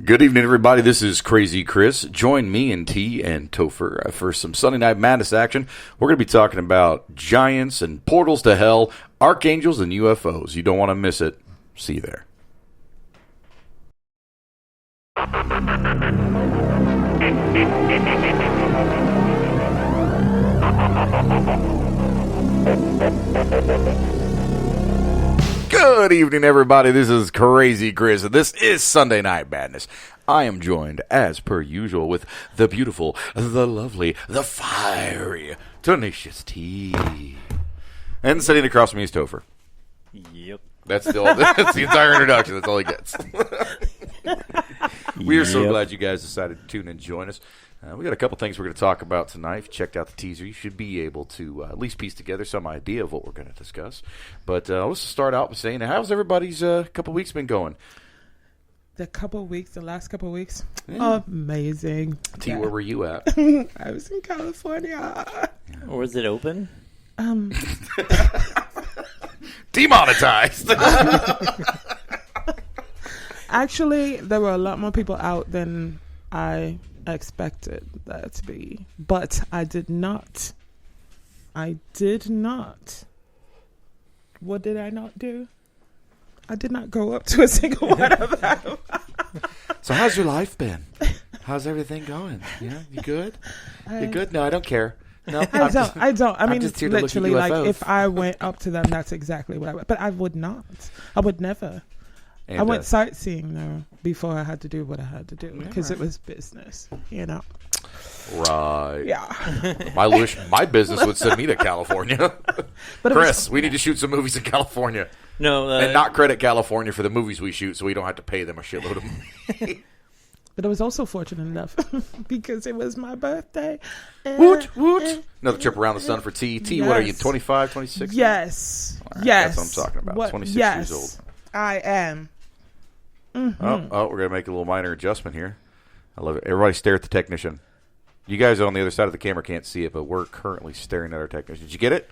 Good evening, everybody. This is Crazy Chris. Join me and T and Topher for some Sunday Night Madness action. We're going to be talking about giants and portals to hell, archangels and UFOs. You don't want to miss it. See you there. Good evening, everybody. This is Crazy Chris. This is Sunday Night Madness. I am joined, as per usual, with the beautiful, the lovely, the fiery, tenacious T. And sitting across from me is Topher. Yep. That's the entire introduction. That's all he gets. We are so glad you guys decided to tune in and join us. We got a couple things we're going to talk about tonight. If you checked out the teaser, you should be able to at least piece together some idea of what we're going to discuss. But let's start out by saying, how's everybody's couple weeks been going? The last couple weeks, amazing. T, where were you at? I was in California. Or was it open? Demonetized. Actually, there were a lot more people out than I expected there to be, but I did not. What did I not do? I did not go up to a single one of them. So how's your life been? How's everything going? Yeah, you good? You good? No, I don't care. No, I don't. I mean, just here to literally, look at like, UFOs. if I went up to them, that's exactly what I would. But I would not. I would never. And, I went sightseeing, though, before I had to do what I had to do, because it was business, you know. Right. Yeah. My business would send me to California. But Chris, we need to shoot some movies in California. No. And not credit California for the movies we shoot, so we don't have to pay them a shitload of money. But I was also fortunate enough because it was my birthday. Woot, woot. Another trip around the sun for T. T, Yes. what are you, 25, 26? Yes. Right, Yes. That's what I'm talking about, 26 yes, years old. I am. Mm-hmm. Oh, we're going to make a little minor adjustment here. I love it. Everybody stare at the technician. You guys on the other side of the camera can't see it, but we're currently staring at our technician. Did you get it?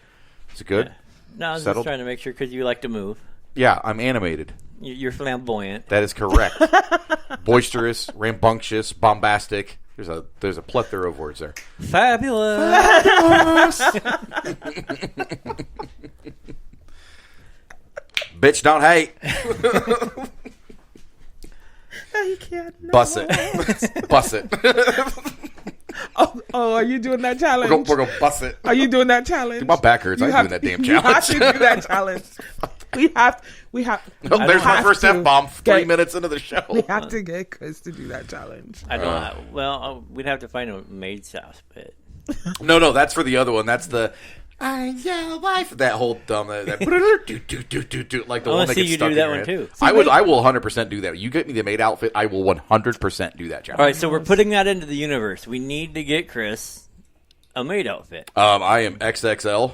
Is it good? Yeah. No, I was Settled? just trying to make sure because you like to move. Yeah, I'm animated. You're flamboyant. That is correct. Boisterous, rambunctious, bombastic. There's a plethora of words there. Fabulous. Bitch, don't hate. I can't. No. Bust it. Bust it. Oh, are you doing that challenge? We're gonna bust it. Are you doing that challenge? Dude, my back hurts. I ain't doing that damn challenge. You have to do that challenge. We have. Oh, there's my first F-bomb 3 minutes into the show. We have to get Chris to do that challenge. I don't. We'd have to find a maid's house, but No, that's for the other one. That's the I'm your wife. That whole dumb like the one that see gets you stuck do in that your one head. too. I will 100% do that. You get me the maid outfit, I will 100% do that challenge. All right, so we're putting that into the universe. We need to get Chris a maid outfit. I am XXL,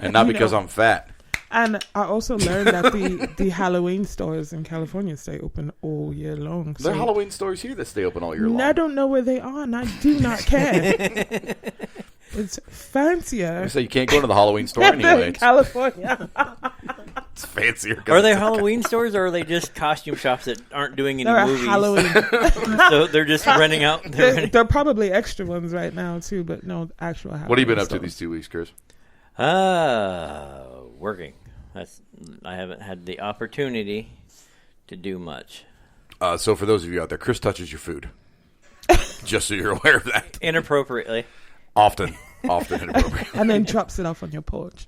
and not because I'm fat. And I also learned that the Halloween stores in California stay open all year long. There are Halloween stores here that stay open all year long. I don't know where they are, and I do not care. It's fancier. So you can't go to the Halloween store anyway. California. It's fancier. Are they Halloween stores, or are they just costume shops that aren't doing any They're movies? Halloween. So they're just renting out. They're probably extra ones right now too, but no actual Halloween. What have you been up stores. to these 2 weeks, Chris? Working. I haven't had the opportunity to do much. So for those of you out there, Chris touches your food. Just so you're aware of that. Inappropriately. Often inappropriate. And then drops it off on your porch.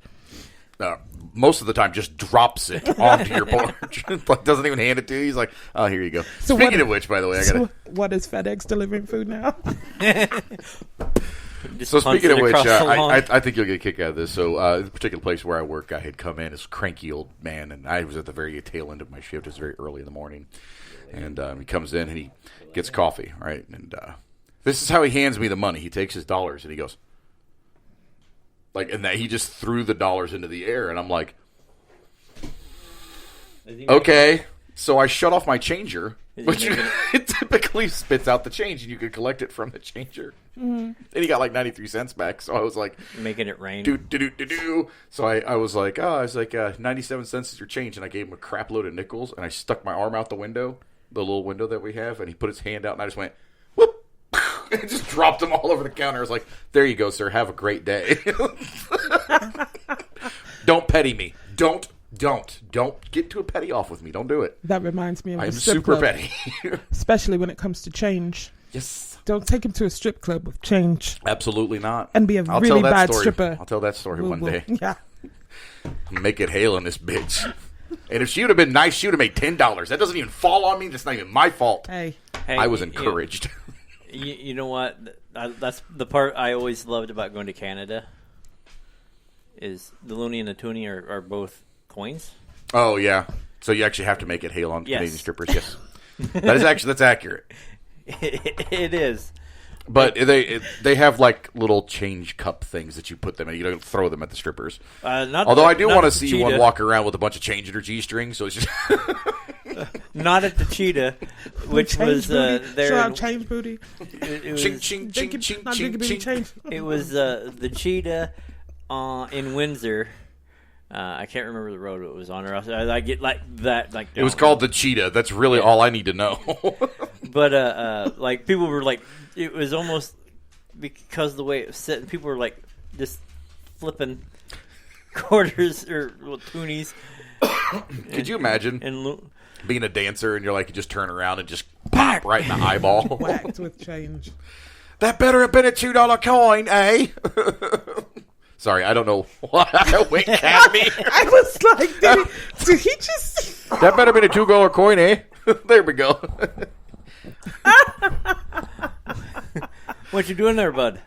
Most of the time, just drops it onto your porch. Like, doesn't even hand it to you. He's like, "Oh, here you go." So Speaking of which, by the way, what is FedEx delivering food now? So speaking of which, I I think you'll get a kick out of this. So the particular place where I work, I had come in as a cranky old man, and I was at the very tail end of my shift. It was very early in the morning, and he comes in and he gets coffee, right? And this is how he hands me the money. He takes his dollars and he goes, and that he just threw the dollars into the air, and I'm like, okay. So I shut off my changer, which it typically spits out the change, and you can collect it from the changer. Mm-hmm. And he got like 93 cents back, so I was like, making it rain. Do. So I was like, 97 cents is your change, and I gave him a crap load of nickels, and I stuck my arm out the window the little window that we have, and he put his hand out, and I just went, whoop, and just dropped them all over the counter. I was like, there you go, sir. Have a great day. Don't petty me. Don't get to a petty off with me. Don't do it. That reminds me of I'm a strip super club, petty. especially when it comes to change. Yes. Don't take him to a strip club with change Absolutely not. and be a I'll really tell that bad story. stripper. I'll tell that story one day. Yeah. Make it hail in this bitch. And if she would have been nice, she would have made $10. That doesn't even fall on me. That's not even my fault. Hey. I was encouraged. You know what? That's the part I always loved about going to Canada. Is the loonie and the toonie are both coins? Oh yeah. So you actually have to make it hail on Yes. Canadian strippers. Yes. That's accurate. It is. But they have like little change cup things that you put them in. You don't throw them at the strippers. Although I do want to see one walk around with a bunch of change in her G-string. So it's just not at the cheetah, which was there. Sure, I've changed booty. It was, ching ching ching ching Not ching booty ching. change. it was the cheetah in Windsor. I can't remember the road it was on, or else I get like that. Like It was called the cheetah. That's really all I need to know. But like people were like, it was almost because of the way it was set. People were like just flipping quarters or toonies. Could you imagine And being a dancer and you're like, you just turn around and just pop right in the eyeball? Whacked with change. That better have been a $2 coin, eh? Sorry, I don't know why I winked at me. I was like, did he just... That better have been a $2 coin, eh? There we go. what you doing there, bud?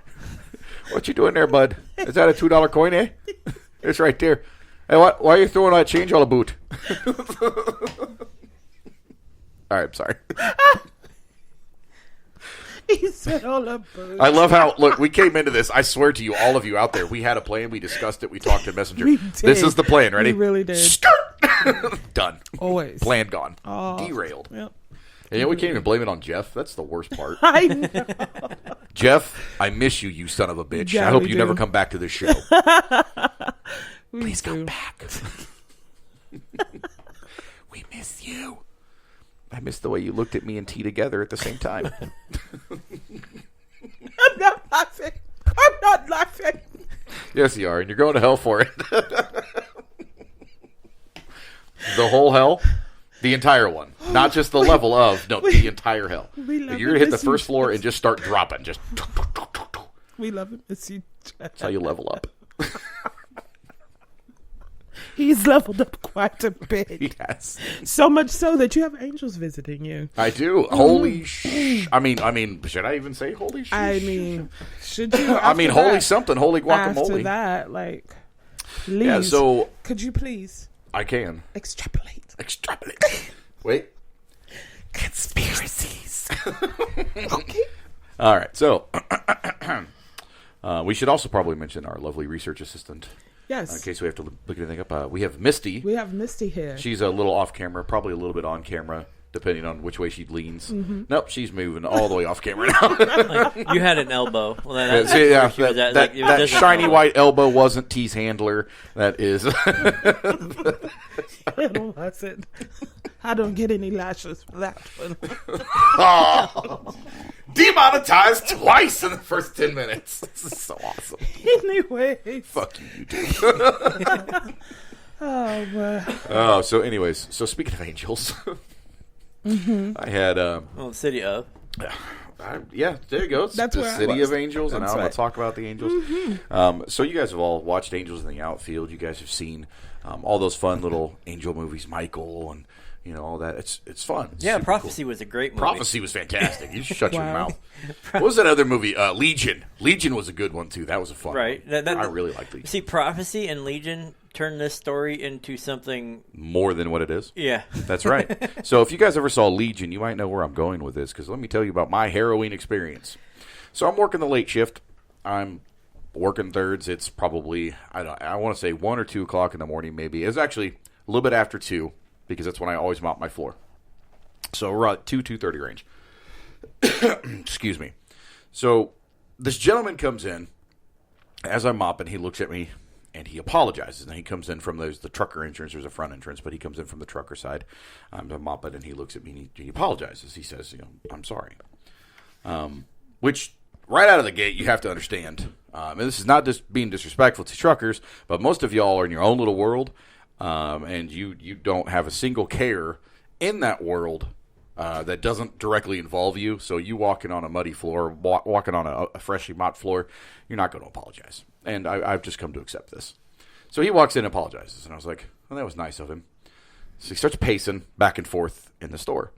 What you doing there, bud? Is that a $2 coin, eh? It's right there. Hey, what? Why are you throwing that change all about? All right, I'm sorry. He said all about. I love how, look, we came into this. I swear to you, all of you out there, we had a plan. We discussed it. We talked to Messenger. We did. This is the plan. Ready? We really did. Skirt! Done. Always. Plan gone. Oh. Derailed. Yep. And we can't even blame it on Jeff. That's the worst part. I know. Jeff, I miss you you son of a bitch. Yeah, I hope we you do. never come back to this show. We Please do. come back. We miss you. I miss the way you looked at me and T together at the same time. I'm not laughing. I'm not laughing. Yes, you are, and you're going to hell for it. The whole hell? The entire one. Not just the level of, no, the entire hell. We love You're going to hit it. the first floor and just start dropping. Just We love him. It's you. that's how you level up. He's leveled up quite a bit. Yes. So much so that you have angels visiting you. I do. Holy sh... I mean, should I even say holy sh... I mean, should you? I mean, after holy that- something. Holy After guacamole. that, like, please. Yeah, so... Could you please I can. extrapolate? Extrapolate. Wait. Conspiracies. Okay. All right, so... we should also probably mention our lovely research assistant. Yes. In case we have to look anything up. We have Misty. We have Misty here. She's a little off camera, probably a little bit on camera, depending on which way she leans. Nope, she's moving all the way off camera now. Like, you had an elbow. Well, then Yeah, see, yeah, she was at, that like, it doesn't shiny matter. white elbow wasn't T's handler. That is. It wasn't. I don't get any lashes for that one. Oh, demonetized twice in the first 10 minutes. This is so awesome. Anyways. Fuck you, YouTube. Oh, well. Oh, so anyways, so speaking of angels, I had, Well, the city of. yeah, there you go. It's That's the where I City was. of Angels, and That's now I'm going right. to talk about the Angels. So you guys have all watched Angels in the Outfield. You guys have seen all those fun little angel movies, Michael, and all that. It's fun. It's Yeah, super Prophecy cool. was a great movie. Prophecy was fantastic. You shut your Wow. mouth. What was that other movie? Legion. Legion was a good one too. That was a fun Right. one. That- I really liked Legion. See, Prophecy and Legion turned this story into something. More than what it is. Yeah. That's right. So if you guys ever saw Legion, you might know where I'm going with this, because let me tell you about my harrowing experience. So I'm working the late shift. I'm working thirds. It's probably, I want to say 1 or 2 o'clock in the morning maybe. It's actually a little bit after 2, because that's when I always mop my floor. So we're at 2:30 range. Excuse me. So this gentleman comes in as I'm mopping. He looks at me And he apologizes, and he comes in from the trucker entrance. There's a front entrance, but he comes in from the trucker side. I'm mopping, and he looks at me, and he apologizes. He says, I'm sorry. Which, right out of the gate, you have to understand. And this is not just being disrespectful to truckers, but most of y'all are in your own little world, and you don't have a single care in that world that doesn't directly involve you. So you walking on a muddy floor, walking on a freshly mopped floor, you're not going to apologize. And I've just come to accept this. So he walks in and apologizes. And I was like, well, that was nice of him. So he starts pacing back and forth in the store.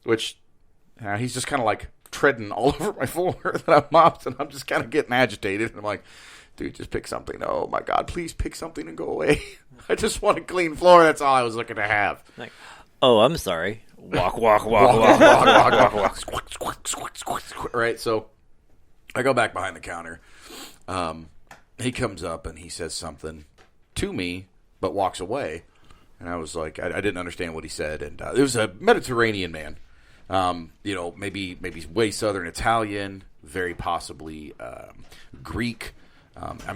Which, he's just kind of like treading all over my floor that I've mopped. And I'm just kind of getting agitated. And I'm like, dude, just pick something. Oh, my God, please pick something and go away. I just want a clean floor. That's all I was looking to have. Like, oh, I'm sorry. Walk. Right, so I go back behind the counter. He comes up and he says something to me, but walks away. And I was like, I didn't understand what he said. And it was a Mediterranean man. Maybe way Southern Italian, very possibly Greek.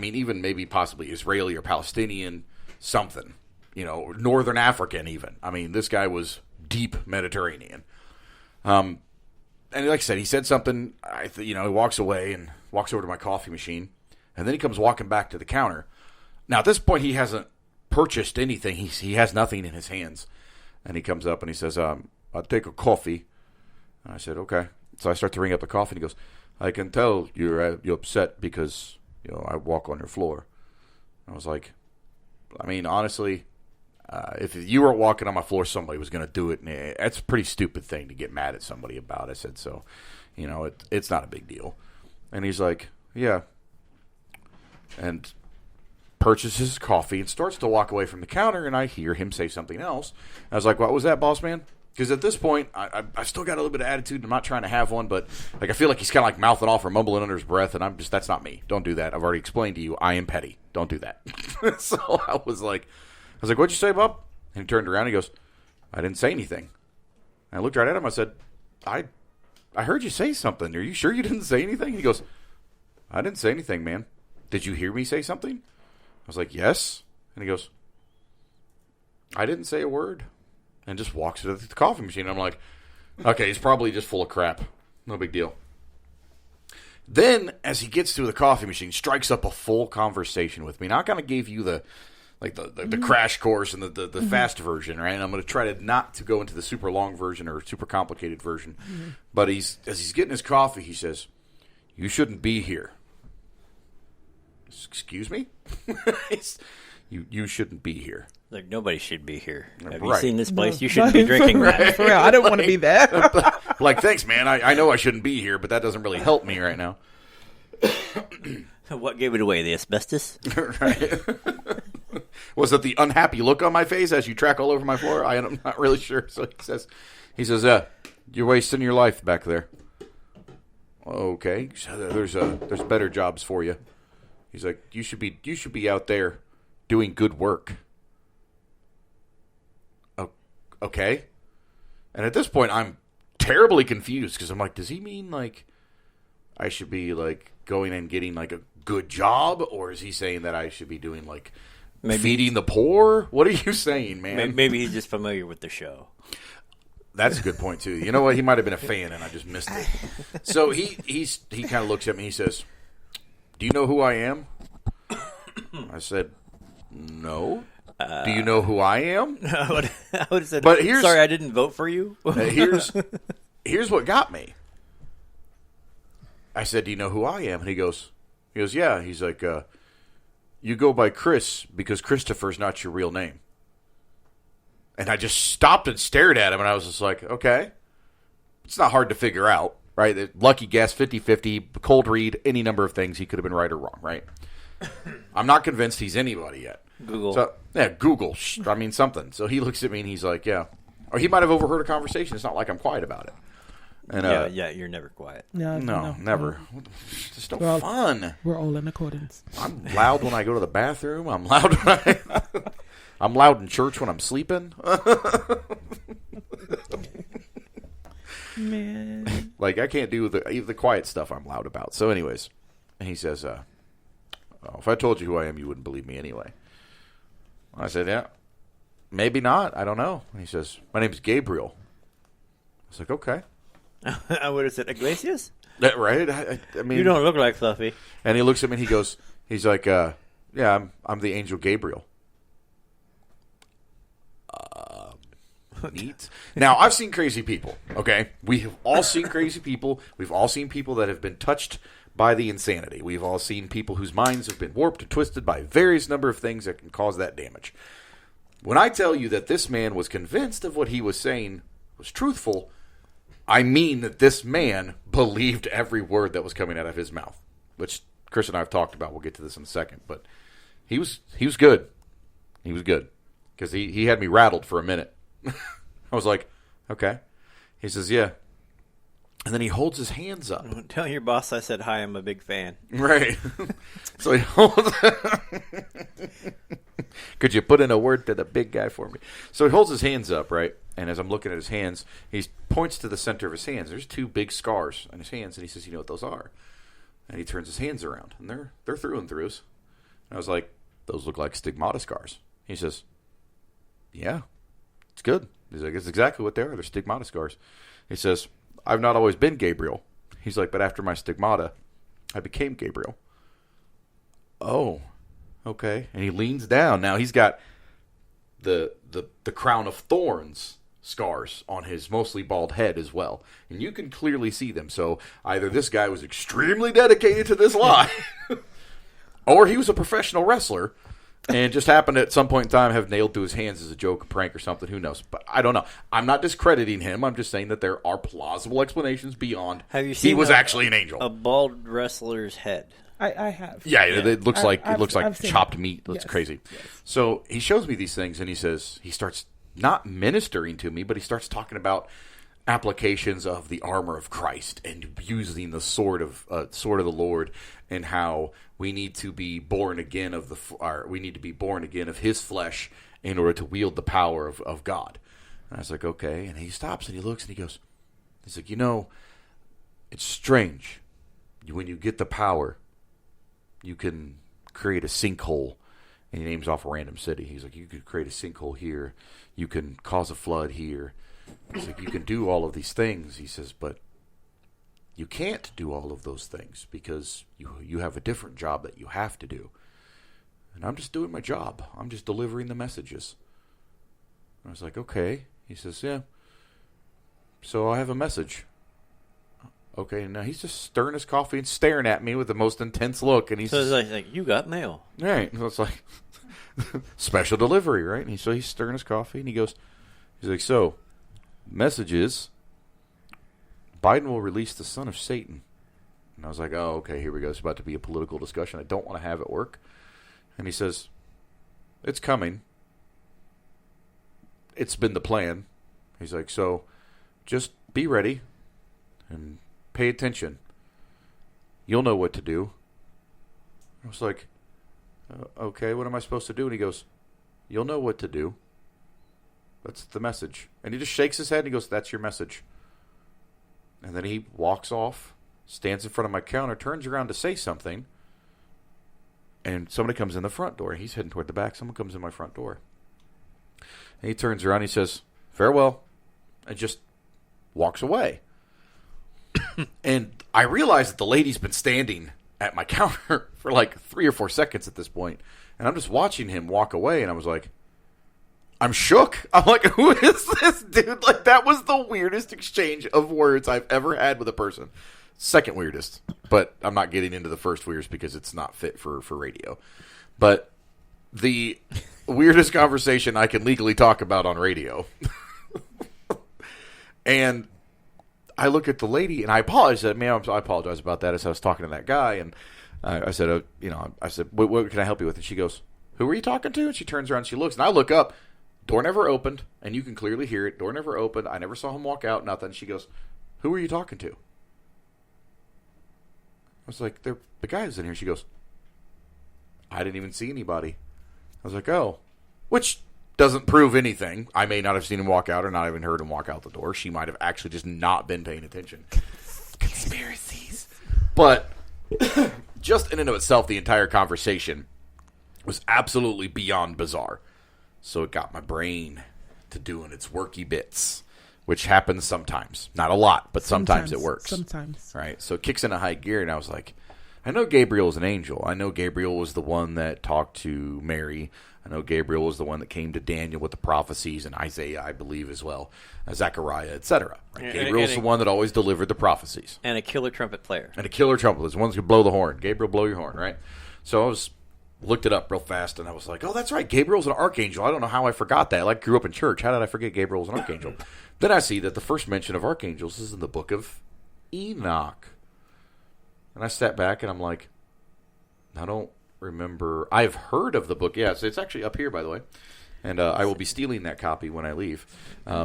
Even maybe possibly Israeli or Palestinian, something. Northern African even. This guy was deep Mediterranean. And like I said, he said something. He walks away and walks over to my coffee machine. And then he comes walking back to the counter. Now, at this point, he hasn't purchased anything. He has nothing in his hands. And he comes up and he says, I'll take a coffee. And I said, okay. So I start to ring up the coffee. And he goes, I can tell you're upset because, I walk on your floor. I was like, honestly, if you weren't walking on my floor, somebody was going to do it. And that's a pretty stupid thing to get mad at somebody about. I said, so, it's not a big deal. And he's like, yeah. And purchases coffee and starts to walk away from the counter, and I hear him say something else. I was like, what was that, boss man? Because at this point, I've still got a little bit of attitude. I'm not trying to have one, but I feel like he's kind of like mouthing off or mumbling under his breath, and that's not me. Don't do that. I've already explained to you, I am petty. Don't do that. So I was like, what'd you say, Bob? And he turned around and he goes, I didn't say anything. And I looked right at him. I said, I heard you say something. Are you sure you didn't say anything? He goes, I didn't say anything, man. Did you hear me say something? I was like, yes. And he goes, I didn't say a word. And just walks to the coffee machine. I'm like, okay, he's probably just full of crap. No big deal. Then, as he gets to the coffee machine, strikes up a full conversation with me. Now, I kind of gave you the crash course and the fast version, right? And I'm going to try not to go into the super long version or super complicated version. Mm-hmm. But as he's getting his coffee, he says, you shouldn't be here. Excuse me? You shouldn't be here. Like, nobody should be here. Have Right. you seen this place? You shouldn't be drinking that. For real, I don't want to be there. Like, thanks, man. I know I shouldn't be here, but that doesn't really help me right now. What gave it away? The asbestos? Right. Was it the unhappy look on my face as you track all over my floor? I'm not really sure. So he says, you're wasting your life back there. Okay. So there's better jobs for you. He's like, you should be out there doing good work. Okay. And at this point, I'm terribly confused because I'm like, does he mean like I should be like going and getting like a good job, or is he saying that I should be doing like feeding the poor? What are you saying, man? Maybe he's just familiar with the show. That's a good point too. You know what? He might have been a fan and I just missed it. So he kind of looks at me. He says, do you know who I am? I said, no. Do you know who I am? I would have said, but sorry, I didn't vote for you. Here's what got me. I said, do you know who I am? And he goes, yeah. He's like, you go by Chris because Christopher's not your real name. And I just stopped and stared at him, and I was just like, okay. It's not hard to figure out, right? Lucky guess, 50-50, cold read, any number of things. He could have been right or wrong, right? I'm not convinced he's anybody yet. Google. So, yeah, Google. Something. So he looks at me, and he's like, yeah. Or he might have overheard a conversation. It's not like I'm quiet about it. And, yeah, you're never quiet. Yeah, no, never. It's just no fun. We're all in accordance. I'm loud when I go to the bathroom. I'm loud when I'm loud in church when I'm sleeping. Man. Like, I can't do the quiet stuff I'm loud about. So anyways, and he says, Oh, if I told you who I am, you wouldn't believe me anyway. I said, yeah, maybe not. I don't know. And he says, my name is Gabriel. I was like, okay. I would have said, Iglesias? Right? I mean, You don't look like Fluffy. and he looks at me and he's like, yeah, I'm the angel Gabriel. Neat. Now, I've seen crazy people, okay? We have all seen crazy people. We've all seen people that have been touched by the insanity. We've all seen people whose minds have been warped and twisted by various number of things that can cause that damage. When I tell you that this man was convinced of what he was saying was truthful, I mean that this man believed every word that was coming out of his mouth, which Chris and I have talked about. We'll get to this in a second, but he was good. He was good because he had me rattled for a minute. I was like, okay. He says, yeah. And then he holds his hands up. Tell your boss I said hi, I'm a big fan. Right. So he holds... Could you put in a word to the big guy for me? So he holds his hands up, right? And as I'm looking at his hands, he points to the center of his hands. There's 2 big scars on his hands, and he says, you know what those are? And he turns his hands around, and they're through and throughs. And I was like, those look like stigmata scars. He says, yeah. It's good. He's like, it's exactly what they are. They're stigmata scars. He says, I've not always been Gabriel. He's like, but after my stigmata, I became Gabriel. Oh, okay. And he leans down. Now he's got the crown of thorns scars on his mostly bald head as well. And you can clearly see them. So either this guy was extremely dedicated to this lie, or he was a professional wrestler and just happened to, at some point in time, have nailed through his hands as a joke, a prank, or something. Who knows? But I don't know. I'm not discrediting him. I'm just saying that there are plausible explanations beyond. Have you seen he was actually an angel? A bald wrestler's head. I have. Yeah, it looks like I've seen chopped it. meat. That's Yes. crazy. Yes. So he shows me these things, and he says he starts not ministering to me, but he starts talking about applications of the armor of Christ and using the sword of the Lord, and how we need to be born again of His flesh in order to wield the power of God. And I was like, okay. And he stops and he looks and he goes, he's like, it's strange. When you get the power, you can create a sinkhole. And he names off a random city. He's like, you could create a sinkhole here. You can cause a flood here. He's like, you can do all of these things. He says, but you can't do all of those things because you have a different job that you have to do. And I'm just doing my job. I'm just delivering the messages. I was like, okay. He says, yeah. So I have a message. Okay, and now he's just stirring his coffee and staring at me with the most intense look. And he's So it's like, you got mail. Right. So it's like special delivery, right? And so he's stirring his coffee and he's like, so, message is, Biden will release the son of Satan. And I was like, oh, okay, here we go. It's about to be a political discussion I don't want to have at work. And he says, it's coming. It's been the plan. He's like, so just be ready and pay attention. You'll know what to do. I was like, okay, what am I supposed to do? And he goes, you'll know what to do. That's the message. And he just shakes his head and he goes, that's your message. And then he walks off, stands in front of my counter, turns around to say something, and somebody comes in the front door. He's heading toward the back. Someone comes in my front door. And he turns around and he says, farewell, and just walks away. And I realize that the lady's been standing at my counter for like 3 or 4 seconds at this point. And I'm just watching him walk away, and I was like, I'm shook. I'm like, who is this dude? Like, that was the weirdest exchange of words I've ever had with a person. Second weirdest. But I'm not getting into the first weirdest because it's not fit for radio. But the weirdest conversation I can legally talk about on radio. And I look at the lady, and I apologize. I apologize about that as I was talking to that guy. And I said, what can I help you with? And she goes, who are you talking to? And she turns around and she looks. And I look up. Door never opened, and you can clearly hear it. Door never opened. I never saw him walk out, nothing. She goes, who are you talking to? I was like, the guy who's in here. She goes, I didn't even see anybody. I was like, oh. Which doesn't prove anything. I may not have seen him walk out or not even heard him walk out the door. She might have actually just not been paying attention. Conspiracies. But just in and of itself, the entire conversation was absolutely beyond bizarre. So it got my brain to doing its worky bits, which happens sometimes. Not a lot, but sometimes it works. Sometimes. Right? So it kicks into high gear, and I was like, I know Gabriel is an angel. I know Gabriel was the one that talked to Mary. I know Gabriel was the one that came to Daniel with the prophecies, and Isaiah, I believe, as well, Zechariah, etc. Right? Gabriel's the one that always delivered the prophecies. And a killer trumpet player. And a killer trumpet. The ones who blow the horn. Gabriel, blow your horn, right? So I looked it up real fast, and I was like, oh, that's right. Gabriel's an archangel. I don't know how I forgot that. I grew up in church. How did I forget Gabriel was an archangel? Then I see that the first mention of archangels is in the book of Enoch. And I sat back, and I'm like, I don't remember. I've heard of the book. Yeah, so it's actually up here, by the way. And I will be stealing that copy when I leave.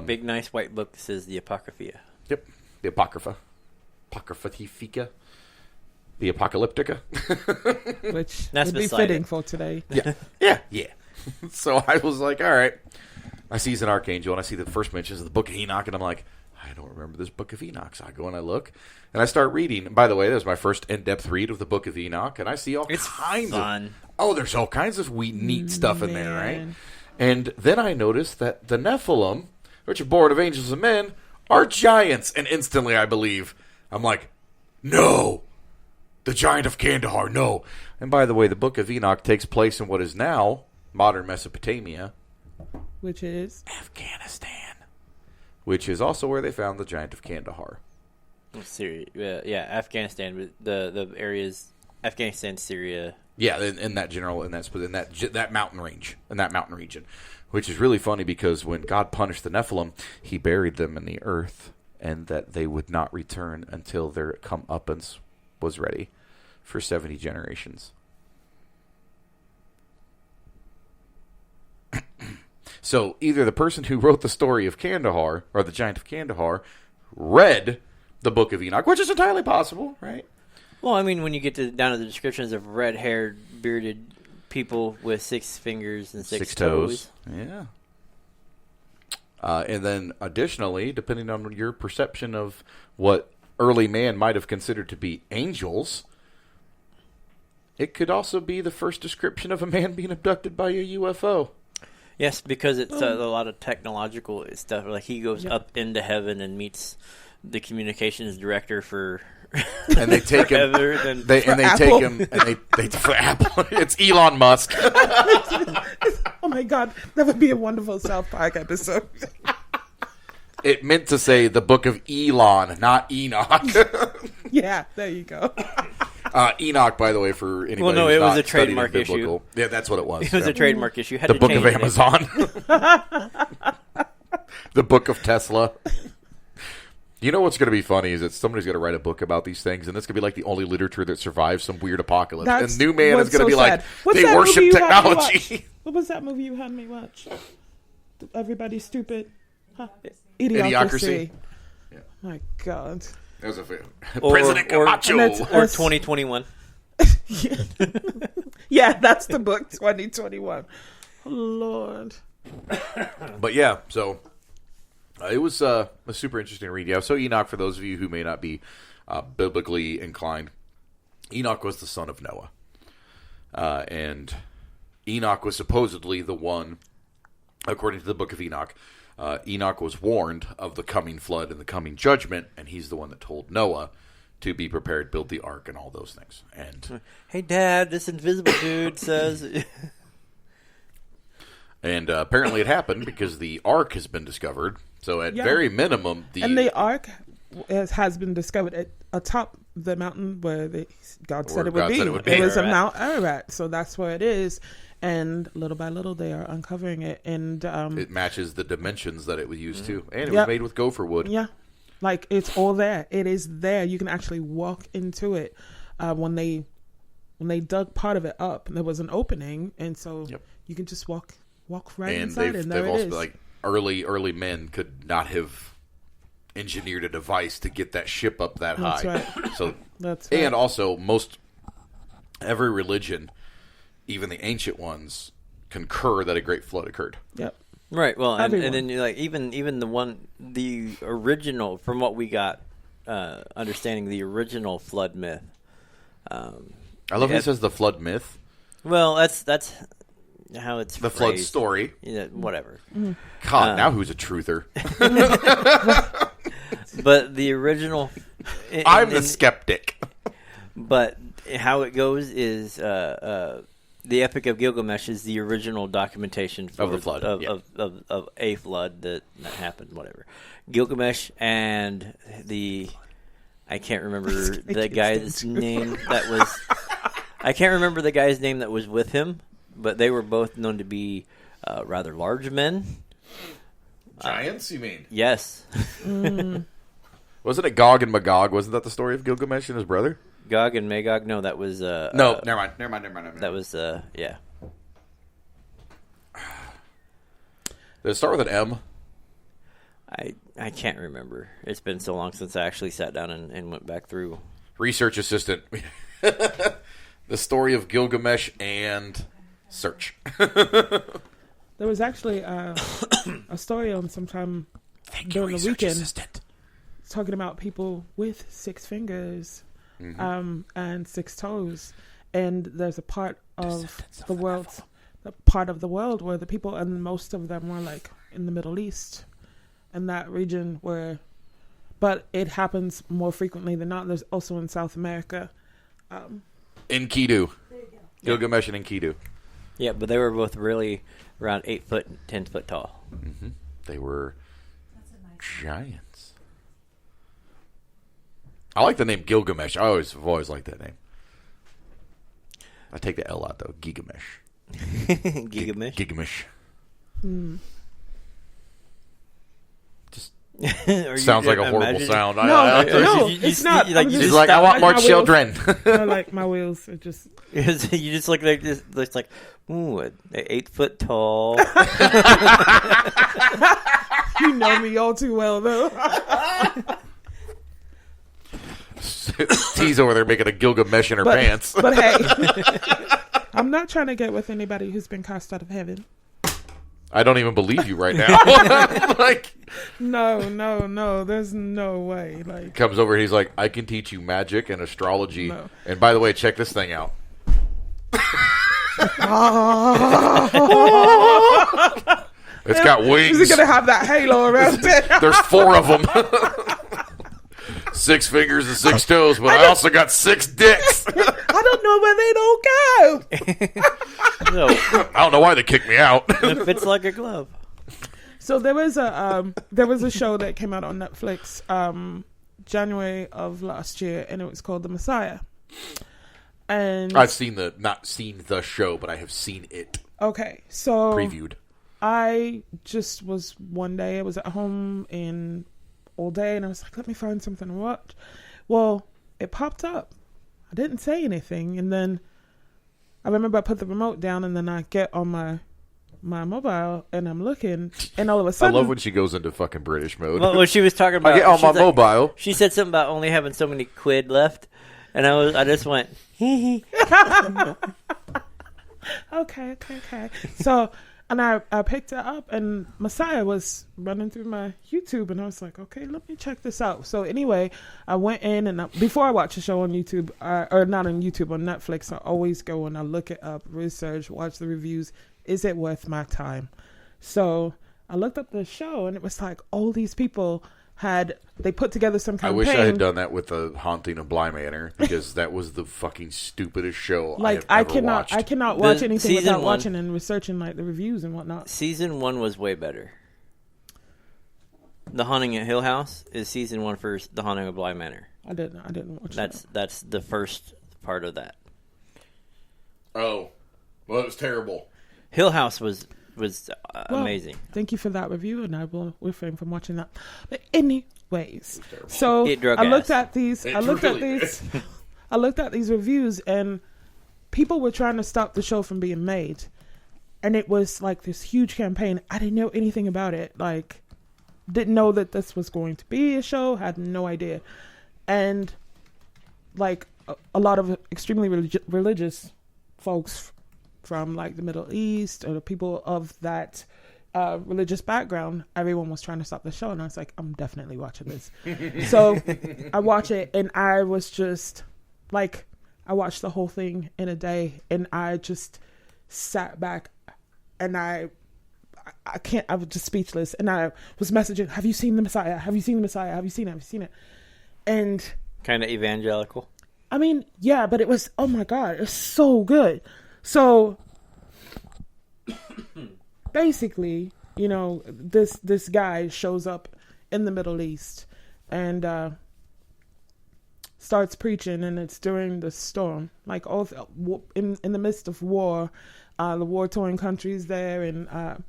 Big, nice white book that says the Apocrypha. Yep, the Apocrypha. Apocryphica. The Apocalyptica. Which That's would be beside fitting it. for today. Yeah. So I was like, all right. I see he's an archangel, and I see the first mentions of the book of Enoch, and I'm like, I don't remember this book of Enoch. So I go and I look, and I start reading. And by the way, that was my first in-depth read of the book of Enoch, and I see all kinds fun. there's all kinds of neat stuff in there, right? And then I noticed that the Nephilim, which are born of angels and men, are giants. And instantly I believe, I'm like, no, the giant of Kandahar, no. And by the way, the book of Enoch takes place in what is now modern Mesopotamia. Which is? Afghanistan. Which is also where they found the giant of Kandahar. Syria, yeah, Afghanistan. The areas, Afghanistan, Syria. Yeah, in that mountain range, in that mountain region, which is really funny because when God punished the Nephilim, He buried them in the earth, and that they would not return until their comeuppance was ready for 70 generations. So either the person who wrote the story of Kandahar or the giant of Kandahar read the book of Enoch, which is entirely possible, right? Well, I mean, when you get down to the descriptions of red-haired, bearded people with 6 fingers and 6 toes. Yeah. And then additionally, depending on your perception of what early man might have considered to be angels, it could also be the first description of a man being abducted by a UFO. Yes, because it's a lot of technological stuff. Like he goes up into heaven and meets the communications director for... And they take him. They take him, and they for Apple. It's Elon Musk. Oh my God, that would be a wonderful South Park episode. It meant to say the book of Elon, not Enoch. Yeah, there you go. Enoch, by the way, for anybody well, no, who's it was not a trademark issue. Yeah, that's what it was. It was a trademark issue. The book of Amazon. The book of Tesla. You know what's going to be funny is that somebody's going to write a book about these things, and it's going to be like the only literature that survives some weird apocalypse. That's and New Man is going to be sad. like, they worship technology. What was that movie you had me watch? Everybody's Stupid. Huh? Idiocracy. Yeah. My God. That was a President Camacho. Or 2021. Yeah, that's the book, 2021. Oh, Lord. But yeah, so... it was a super interesting read. Yeah, so Enoch, for those of you who may not be biblically inclined, Enoch was the son of Noah. And Enoch was supposedly the one, according to the book of Enoch, Enoch was warned of the coming flood and the coming judgment, and he's the one that told Noah to be prepared, build the ark, and all those things. And hey, Dad, this invisible dude says... And apparently it happened because the ark has been discovered. So at very minimum, the ark has been discovered atop the mountain where God said it would be. It was a Mount Ararat, so that's where it is. And little by little, they are uncovering it, and it matches the dimensions that it was used to, and it was made with gopher wood. Yeah, like it's all there. It is there. You can actually walk into it. When they dug part of it up, there was an opening, and so you can just walk right inside, and there it is. Like early men could not have engineered a device to get that ship up that high. That's right. So that's right. And also every religion, even the ancient ones, concur that a great flood occurred. Yep. Right. Well, and then like even the original, from what we got, understanding the original flood myth, I love he says the flood myth. Well, that's how it's the phrased. flood story. Yeah, whatever. God, now who's a truther? But the original... I'm the skeptic. But how it goes is the Epic of Gilgamesh is the original documentation for of the flood of a flood that happened. Whatever, Gilgamesh and I can't remember the guy's name that was. I can't remember the guy's name that was with him, but they were both known to be rather large men. Giants, you mean? Yes. Wasn't it Gog and Magog? Wasn't that the story of Gilgamesh and his brother? Gog and Magog? No, that was... no, never mind. That was, yeah. Did it start with an M? I can't remember. It's been so long since I actually sat down and went back through. Research assistant. The story of Gilgamesh and search. There was actually a story on sometime during the weekend assistant. talking about people with 6 fingers and 6 toes, and there's a part of the world where the people, and most of them were like in the Middle East, and that region but it happens more frequently than not. There's also in South America. Enkidu. Gilgamesh and Enkidu. Yeah, but they were both really around 8 foot, 10 foot tall. Mm-hmm. They were giants. I like the name Gilgamesh. I've always liked that name. I take the L out though. Gigamesh. Gilgamesh. Gigamesh. Just Sounds sounds like a horrible sound. No, it's not. He's like, I want more children. I like my wheels are just... you just look like this. It's like, ooh, 8 foot tall. You know me all too well, though. T's over there making a Gilgamesh in her pants. But hey, I'm not trying to get with anybody who's been cast out of heaven. I don't even believe you right now. Like, no, there's no way. Like, comes over and he's like, I can teach you magic and astrology. No. And by the way, check this thing out. It's got wings. Is it gonna have that halo around it? There's 4 of them. 6 fingers and 6 toes, but I also got 6 dicks. I don't know where they don't go. So, I don't know why they kicked me out. it fits like a glove. So there was a show that came out on Netflix January of last year, and it was called The Messiah. And I've not seen the show, but I have seen it. Okay, so previewed. I just was one day, I was at home all day, and I was like, let me find something to watch. Well, it popped up. I didn't say anything, and then I remember I put the remote down, and then I get on my mobile, and I'm looking, and all of a sudden... I love when she goes into fucking British mode. Well, what she was talking about... I get on my mobile. She said something about only having so many quid left, and I just went, hee hee. Okay. So... And I picked it up, and Messiah was running through my YouTube, and I was like, okay, let me check this out. So anyway, I went in, and before I watch a show on YouTube, or not on YouTube, on Netflix, I always go and I look it up, research, watch the reviews. Is it worth my time? So I looked up the show, and it was like all these people they put together some campaign. I wish I had done that with the Haunting of Bly Manor, because that was the fucking stupidest show I cannot watch anything without watching and researching like the reviews and whatnot. Season 1 was way better. The Haunting at Hill House is season 1 for The Haunting of Bly Manor. I didn't watch That's the first part of that. Oh, well, it was terrible. Hill House was amazing. Thank you for that review, and I will refrain from watching that. But anyways, so I looked at these reviews, and people were trying to stop the show from being made, and it was like this huge campaign. I didn't know anything about it, like didn't know that this was going to be a show, had no idea, and like a lot of extremely religious folks from like the Middle East or the people of that religious background, everyone was trying to stop the show, and I was like, I'm definitely watching this. So I watch it, and I was just like, I watched the whole thing in a day, and I just sat back, and I was just speechless, and I was messaging, have you seen the Messiah? Have you seen the Messiah? Have you seen it? Have you seen it? And kind of evangelical. I mean, yeah, but it was, oh my God, it's so good. So basically, you know, this guy shows up in the Middle East and starts preaching, and it's during the storm, like in the midst of war, the war-torn countries there, and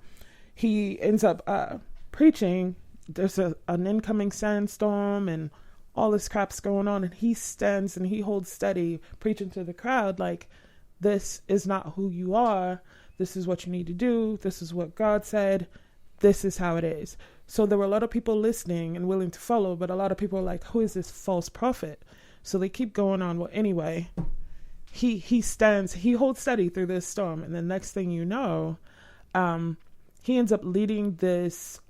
he ends up preaching. There's an incoming sandstorm and all this crap's going on, and he stands and he holds steady, preaching to the crowd like, this is not who you are. This is what you need to do. This is what God said. This is how it is. So there were a lot of people listening and willing to follow, but a lot of people are like, who is this false prophet? So they keep going on. Well, anyway, he holds steady through this storm, and the next thing you know, he ends up leading this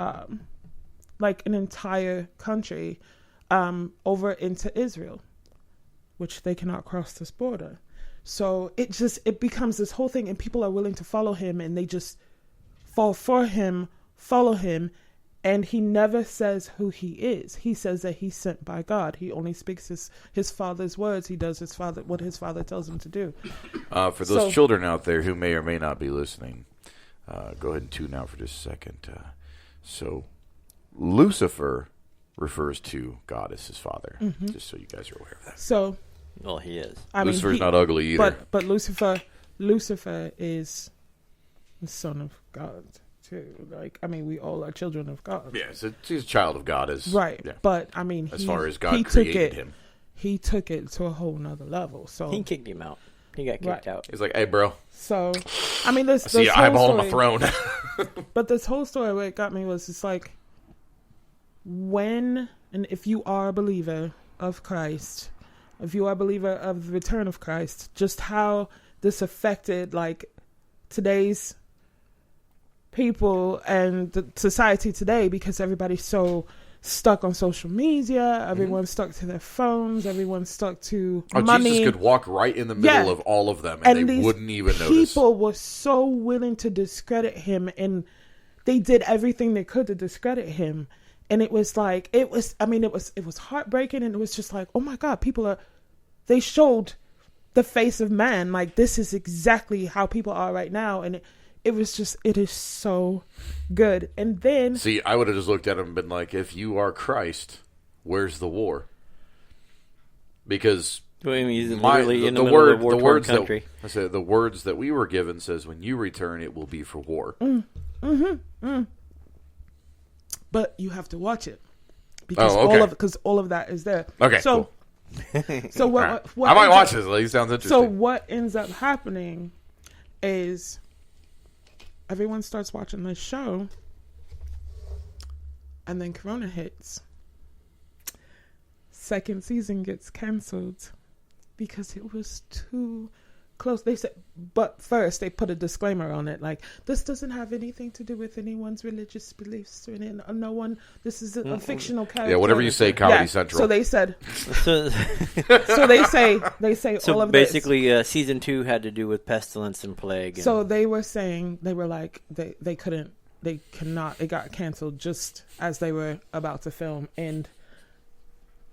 like an entire country over into Israel, which they cannot cross this border. So it becomes this whole thing, and people are willing to follow him, and they just fall for him, follow him, and he never says who he is. He says that he's sent by God. He only speaks his father's words. He does what his father tells him to do. For those children out there who may or may not be listening, go ahead and tune out for just a second. So Lucifer refers to God as his father, just so you guys are aware of that. So, well, he is. Lucifer's not ugly either. But Lucifer is the son of God too. Like, I mean, we all are children of God. Yeah, so he's a child of God, right? Yeah. But I mean, as far as God created him, he took it to a whole nother level. So he kicked him out. He got kicked out. He's like, "Hey, bro." So, I mean, this see eyeball on my throne. But this whole story, what got me was just like, when and if you are a believer of Christ, if you are a believer of the return of Christ, just how this affected like today's people and the society today, because everybody's so stuck on social media, everyone's stuck to their phones, everyone's stuck to money. Jesus could walk right in the middle of all of them, and they wouldn't even notice. People were so willing to discredit him, and they did everything they could to discredit him. And it was like, it was heartbreaking, and it was just like, oh my God, they showed the face of man. Like, this is exactly how people are right now. And it is so good. And then, see, I would have just looked at him and been like, if you are Christ, where's the war? Because he's literally in the middle of a war-torn country. I said, the words that we were given says, when you return, it will be for war. But you have to watch it because all of that is there. Okay, so cool. So what I might watch this. It sounds interesting. So what ends up happening is everyone starts watching this show, and then Corona hits. Second season gets canceled because it was too close. They said, but first they put a disclaimer on it, like, this doesn't have anything to do with anyone's religious beliefs, or no one. This is a fictional character. Yeah, whatever you say, Comedy Central. So they said. so they say so all of basically, this. Season 2 had to do with pestilence and plague. And so they were saying they were like they cannot. It got canceled just as they were about to film, and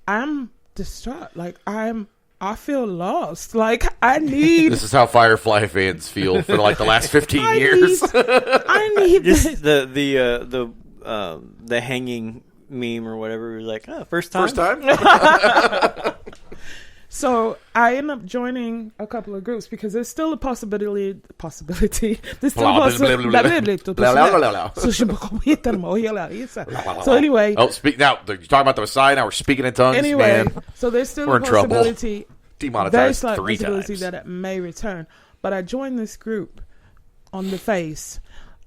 I'm distraught. Like I feel lost. Like, I need. This is how Firefly fans feel for like the last 15 years. I need just the hanging meme or whatever. It was like, first time. So I end up joining a couple of groups because there's still a possibility. There's still a possibility. So anyway. Oh, speak now. You're talking about the Messiah. Now we're speaking in tongues. Anyway, man. So there's still we're a possibility. Demonetized very 3 possibility times. that it may return. But I joined this group on the Face,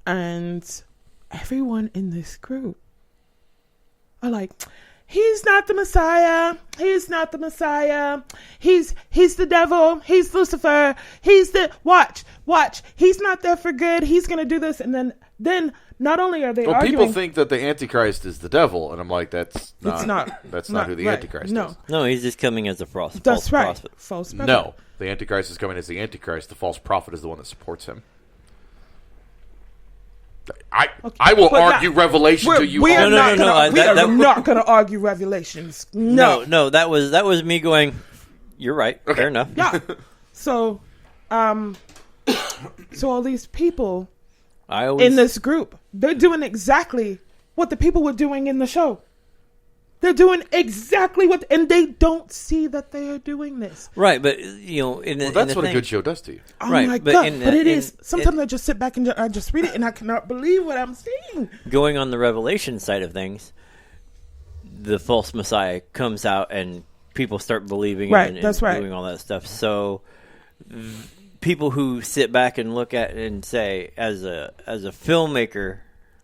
and everyone in this group are like, he's not the Messiah. He's not the Messiah. He's the devil. He's Lucifer. He's the watch. He's not there for good. He's gonna do this. And then then not only are they Well, arguing, people think that the Antichrist is the devil, and I'm like, that's not. It's not. That's not who the right. Antichrist No. is. No, he's just coming as a false That's right. prophet. False prophet. No, the Antichrist is coming as the Antichrist. The false prophet is the one that supports him. I will but argue Revelation to you. We all are day. not going to argue Revelations. No. No, that was me going, you're right. Okay. Fair enough. Yeah. So, so all these people in this group, they're doing exactly what the people were doing in the show. They're doing exactly what, and they don't see that they are doing this. Right, but you know, That's what a good show does to you. Oh Right, my but God! in But the- it in- is. Sometimes I just sit back and I just read it, and I cannot believe what I'm seeing. Going on the Revelation side of things, the false Messiah comes out and people start believing Right, and that's right. doing all that stuff. So people who sit back and look at it and say, as a filmmaker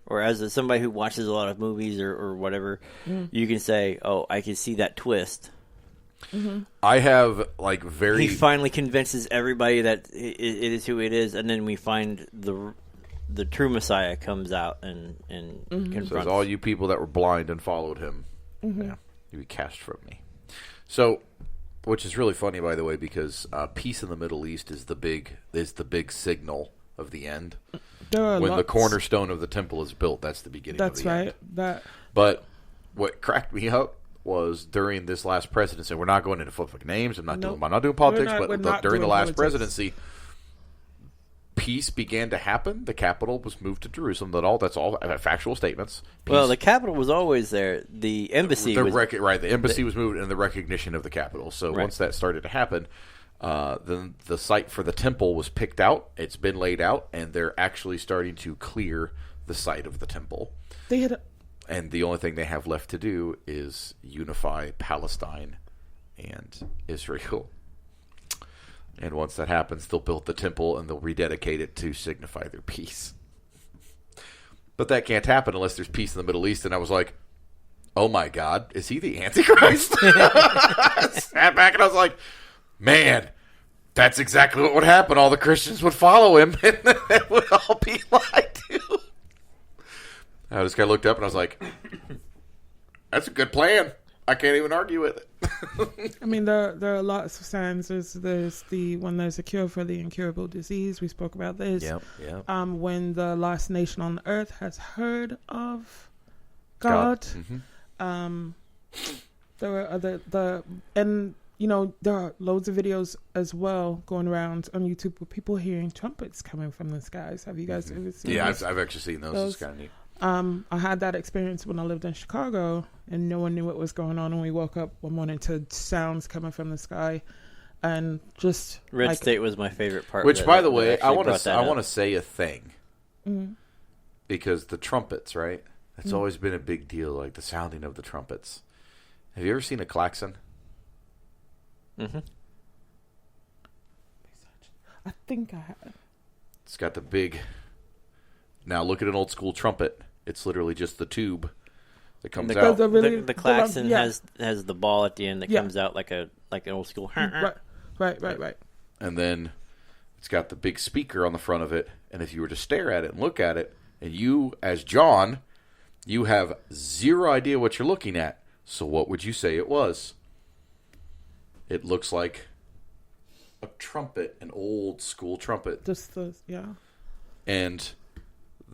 or as somebody who watches a lot of movies or whatever, you can say, "Oh, I can see that twist." I have He finally convinces everybody that it is who it is, and then we find the true Messiah comes out and confronts. says, all you people that were blind and followed him, yeah, you be cast from me. So, which is really funny, by the way, because peace in the Middle East is the big signal of the end. When the cornerstone of the temple is built, that's the beginning of the end. That's right. But what cracked me up was during this last presidency, and we're not going into fucking names, I'm not doing politics, but during the last presidency, peace began to happen. The capital was moved to Jerusalem. That's all factual statements. Peace. Well, the capital was always there. The embassy was... The embassy was moved and the recognition of the capital. So once that started to happen, then the site for the temple was picked out. It's been laid out, and they're actually starting to clear the site of the temple. And the only thing they have left to do is unify Palestine and Israel. And once that happens, they'll build the temple and they'll rededicate it to signify their peace. But that can't happen unless there's peace in the Middle East. And I was like, oh my God, is he the Antichrist? I sat back and I was like, man, that's exactly what would happen. All the Christians would follow him and it would all be lied to. I just kind of looked up and I was like, that's a good plan. I can't even argue with it. I mean, there are lots of signs. There's when there's a cure for the incurable disease. We spoke about this. Yep. When the last nation on earth has heard of God. Mm-hmm. There are there are loads of videos as well going around on YouTube with people hearing trumpets coming from the skies. Have you guys ever seen? Yeah, this? I've actually seen those. It's kind of neat. I had that experience when I lived in Chicago, and no one knew what was going on. And we woke up one morning to sounds coming from the sky, and just Red State was my favorite part. Which, by the way, I want to say a thing, because the trumpets, right? It's always been a big deal, like the sounding of the trumpets. Have you ever seen a klaxon? Mm-hmm. I think I have. It's got the big. Now look at an old school trumpet. It's literally just the tube that comes out. The klaxon has the ball at the end that comes out like an old school. Right. And then it's got the big speaker on the front of it. And if you were to stare at it and look at it, and you, as John, you have zero idea what you're looking at. So what would you say it was? It looks like a trumpet, an old school trumpet. And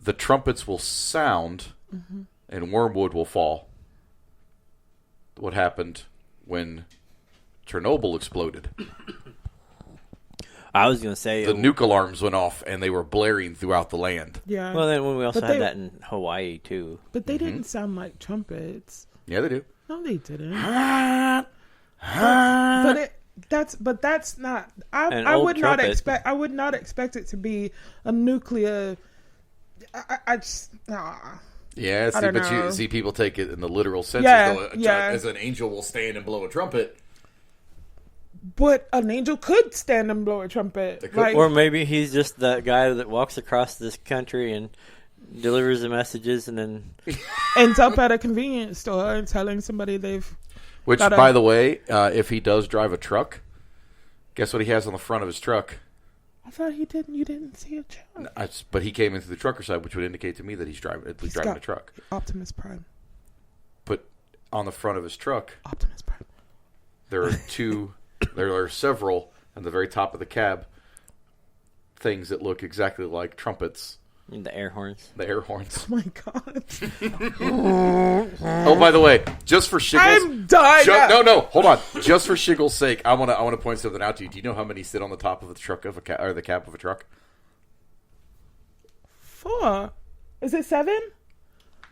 the trumpets will sound, and wormwood will fall. What happened when Chernobyl exploded? I was going to say... The nuke alarms went off, and they were blaring throughout the land. Yeah. Well, then we also had that in Hawaii, too. But they didn't sound like trumpets. Yeah, they do. No, they didn't. But that's not... I would not expect it to be a nuclear... I just Yeah, you see people take it in the literal sense as an angel will stand and blow a trumpet. But an angel could stand and blow a trumpet. Or maybe he's just that guy that walks across this country and delivers the messages and then ends up at a convenience store and telling somebody they've... Which, by the way, if he does drive a truck, guess what he has on the front of his truck? I thought he didn't. You didn't see a truck. No, but he came into the trucker side, which would indicate to me that he's driving a truck. Optimus Prime. But on the front of his truck, Optimus Prime. there are there are several on the very top of the cab things that look exactly like trumpets. The air horns. The air horns. Oh my god. Oh, by the way, just for Shiggles, I'm dying. no, hold on. Just for Shiggles' sake, I want to point something out to you. Do you know how many sit on the top of the truck of or the cab of a truck? 4. Is it 7?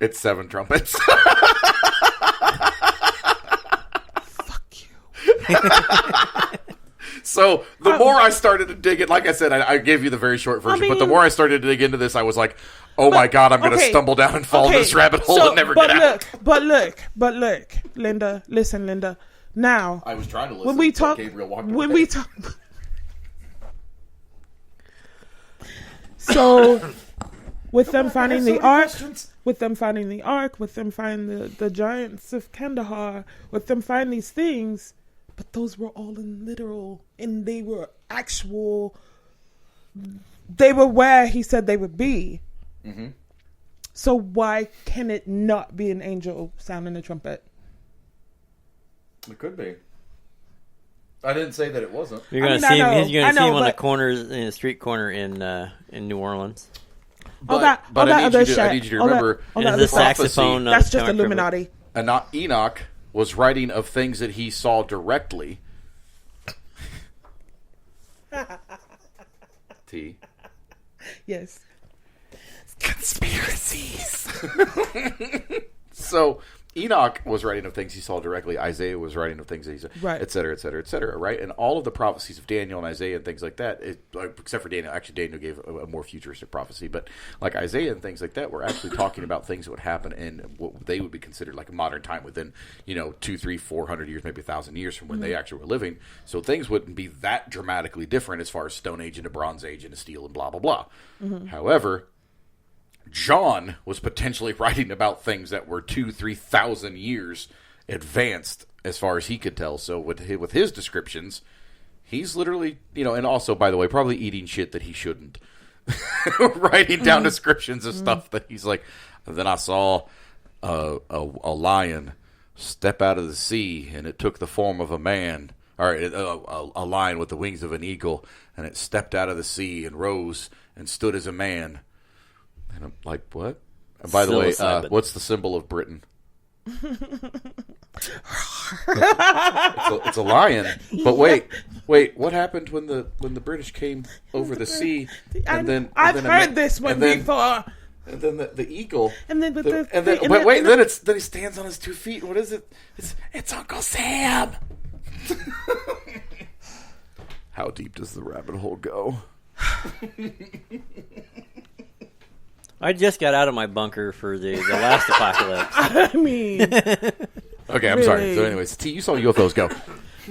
It's 7 trumpets. Fuck you. So the more I started to dig it, like I said, I gave you the very short version, but the more I started to dig into this, I was like, oh my God, I'm going to stumble down and fall in this rabbit hole and never get out. But look, Linda, listen, Linda. Now, I was trying to listen when we talk, Gabriel walked when away. we talk, so with them finding the ark, with them finding the giants of Kandahar, with them finding these things. But those were all in literal, and they were actual. They were where he said they would be. Mm-hmm. So why can it not be an angel sounding a trumpet? It could be. I didn't say that it wasn't. You're going to see him. You're going to see him on the corners in the street corner in New Orleans. But I need you to remember the saxophone. That's just Illuminati. Enoch was writing of things that he saw directly. T. Yes. Conspiracies. So Enoch was writing of things he saw directly. Isaiah was writing of things that he saw, right, et cetera, et cetera, et cetera, right? And all of the prophecies of Daniel and Isaiah and things like that, except for Daniel. Actually, Daniel gave a more futuristic prophecy, but like Isaiah and things like that were actually talking about things that would happen in what they would be considered like a modern time within, 200, 300, 400 years, maybe 1,000 years from when they actually were living. So things wouldn't be that dramatically different as far as Stone Age into Bronze Age into Steel and blah, blah, blah. Mm-hmm. However, John was potentially writing about things that were 2,000-3,000 years advanced as far as he could tell. So with his descriptions, he's literally, and also, by the way, probably eating shit that he shouldn't. Writing down descriptions of stuff that he's like, then I saw a lion step out of the sea, and it took the form of a man, or a lion with the wings of an eagle, and it stepped out of the sea and rose and stood as a man. And I'm like, what? And by the way, what's the symbol of Britain? It's a lion. But wait, what happened when the British came over the sea? I've heard this one before. And then the eagle. And then then he stands on his 2 feet. What is it? It's Uncle Sam. How deep does the rabbit hole go? I just got out of my bunker for the last apocalypse. I mean... Okay, I'm really? sorry. So anyways, T, you saw UFOs go.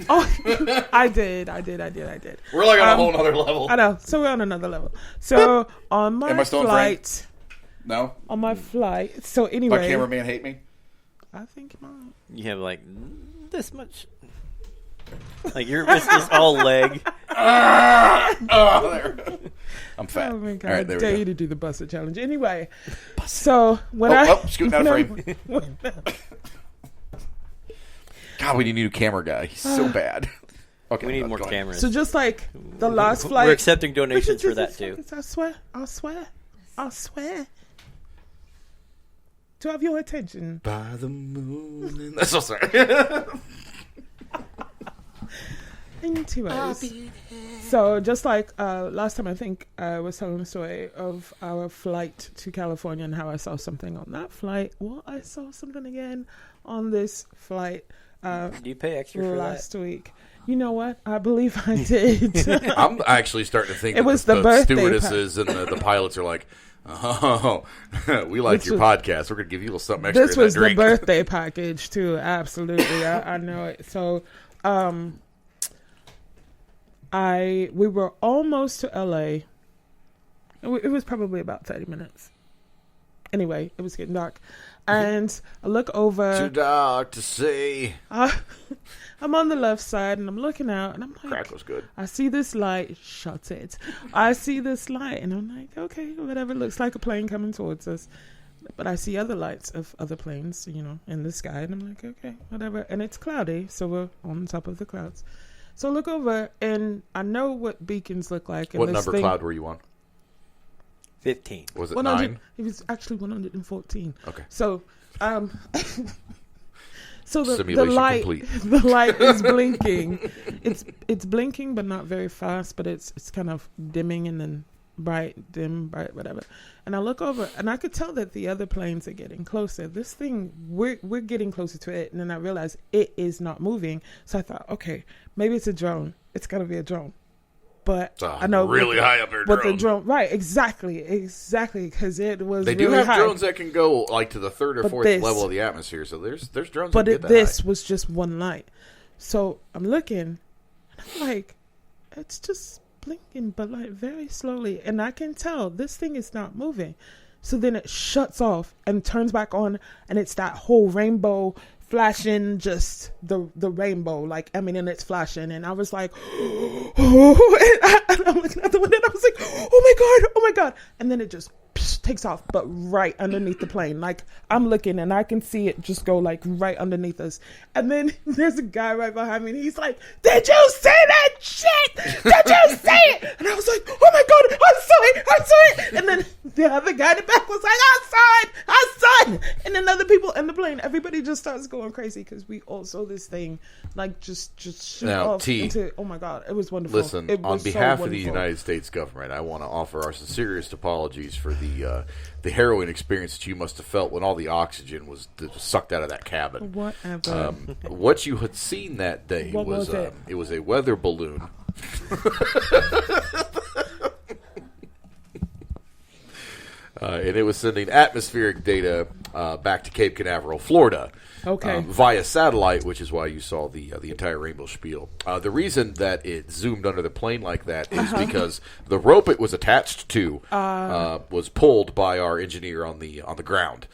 Oh, I did. We're like on a whole other level. I know. So we're on another level. So on my flight... No? On my flight... So anyway... My cameraman hate me? I think he might. You have like this much... Like you're just all leg. There. I'm fat. Oh my God! All right, I dare you to do the busted challenge. Anyway, so when scoot out of frame. God, we need a new camera guy. He's so bad. Okay, we need more cameras. So just like the last flight, we're accepting donations for that too. I'll swear. To have your attention. By the moon. That's so sorry. Anyways, so just like last time, I think I was telling the story of our flight to California and how I saw something on that flight. Well, I saw something again on this flight. Do you pay extra for last week? You know what? I believe I did. I'm actually starting to think it was the birthday stewardesses and the pilots are like, oh, we like your podcast. We're going to give you a little something extra. This was the birthday package too. Absolutely. I know it. So, we were almost to LA. It was probably about 30 minutes. Anyway, it was getting dark. And I look over. Too dark to see. I'm on the left side and I'm looking out and I'm like, Crack was good. I see this light. Shut it. I see this light and I'm like, okay, whatever. Looks like a plane coming towards us. But I see other lights of other planes, in the sky. And I'm like, okay, whatever. And it's cloudy, so we're on top of the clouds. So I look over and I know what beacons look like. And What number cloud were you on? 15. Was it 100, 9? It was actually 114. Okay. So, so the Simulation light, complete. the light is blinking. It's blinking, but not very fast. But it's kind of dimming and then bright, dim, bright, whatever. And I look over, and I could tell that the other planes are getting closer. This thing, we're getting closer to it, and then I realized it is not moving. So I thought, okay, maybe it's a drone. It's got to be a drone. But I know really high up there. But the drone, right? Exactly, because it was. They do really have high. drones that can go like to the third or fourth level of the atmosphere. So there's drones. But that get that this high. was just one light. So I'm looking, and I'm like, it's just blinking, but like very slowly, and I can tell this thing is not moving. So then it shuts off and turns back on, and it's that whole rainbow flashing, just the rainbow, like, I mean, and it's flashing, and I was like, oh, and I'm looking at the window, and I was like, oh my god, and then it just takes off, but right underneath the plane. Like, I'm looking, and I can see it just go, like, right underneath us, and then there's a guy right behind me, and he's like, did you see that shit? Did you see it? And I was like, oh my god, I saw it, and then the other guy in the back was like, I saw it, and then other people in the plane, everybody just starts going crazy, because we all saw this thing, like, just shoot now, off into, oh my god, it was wonderful. Listen, it was on behalf so of the United States government, I want to offer our sincerest apologies for the harrowing experience that you must have felt when all the oxygen was sucked out of that cabin. Whatever. What you had seen that day was it? It was a weather balloon. And it was sending atmospheric data back to Cape Canaveral, Florida. Okay. Via satellite, which is why you saw the entire rainbow spiel. The reason that it zoomed under the plane like that is because the rope it was attached to was pulled by our engineer on the ground.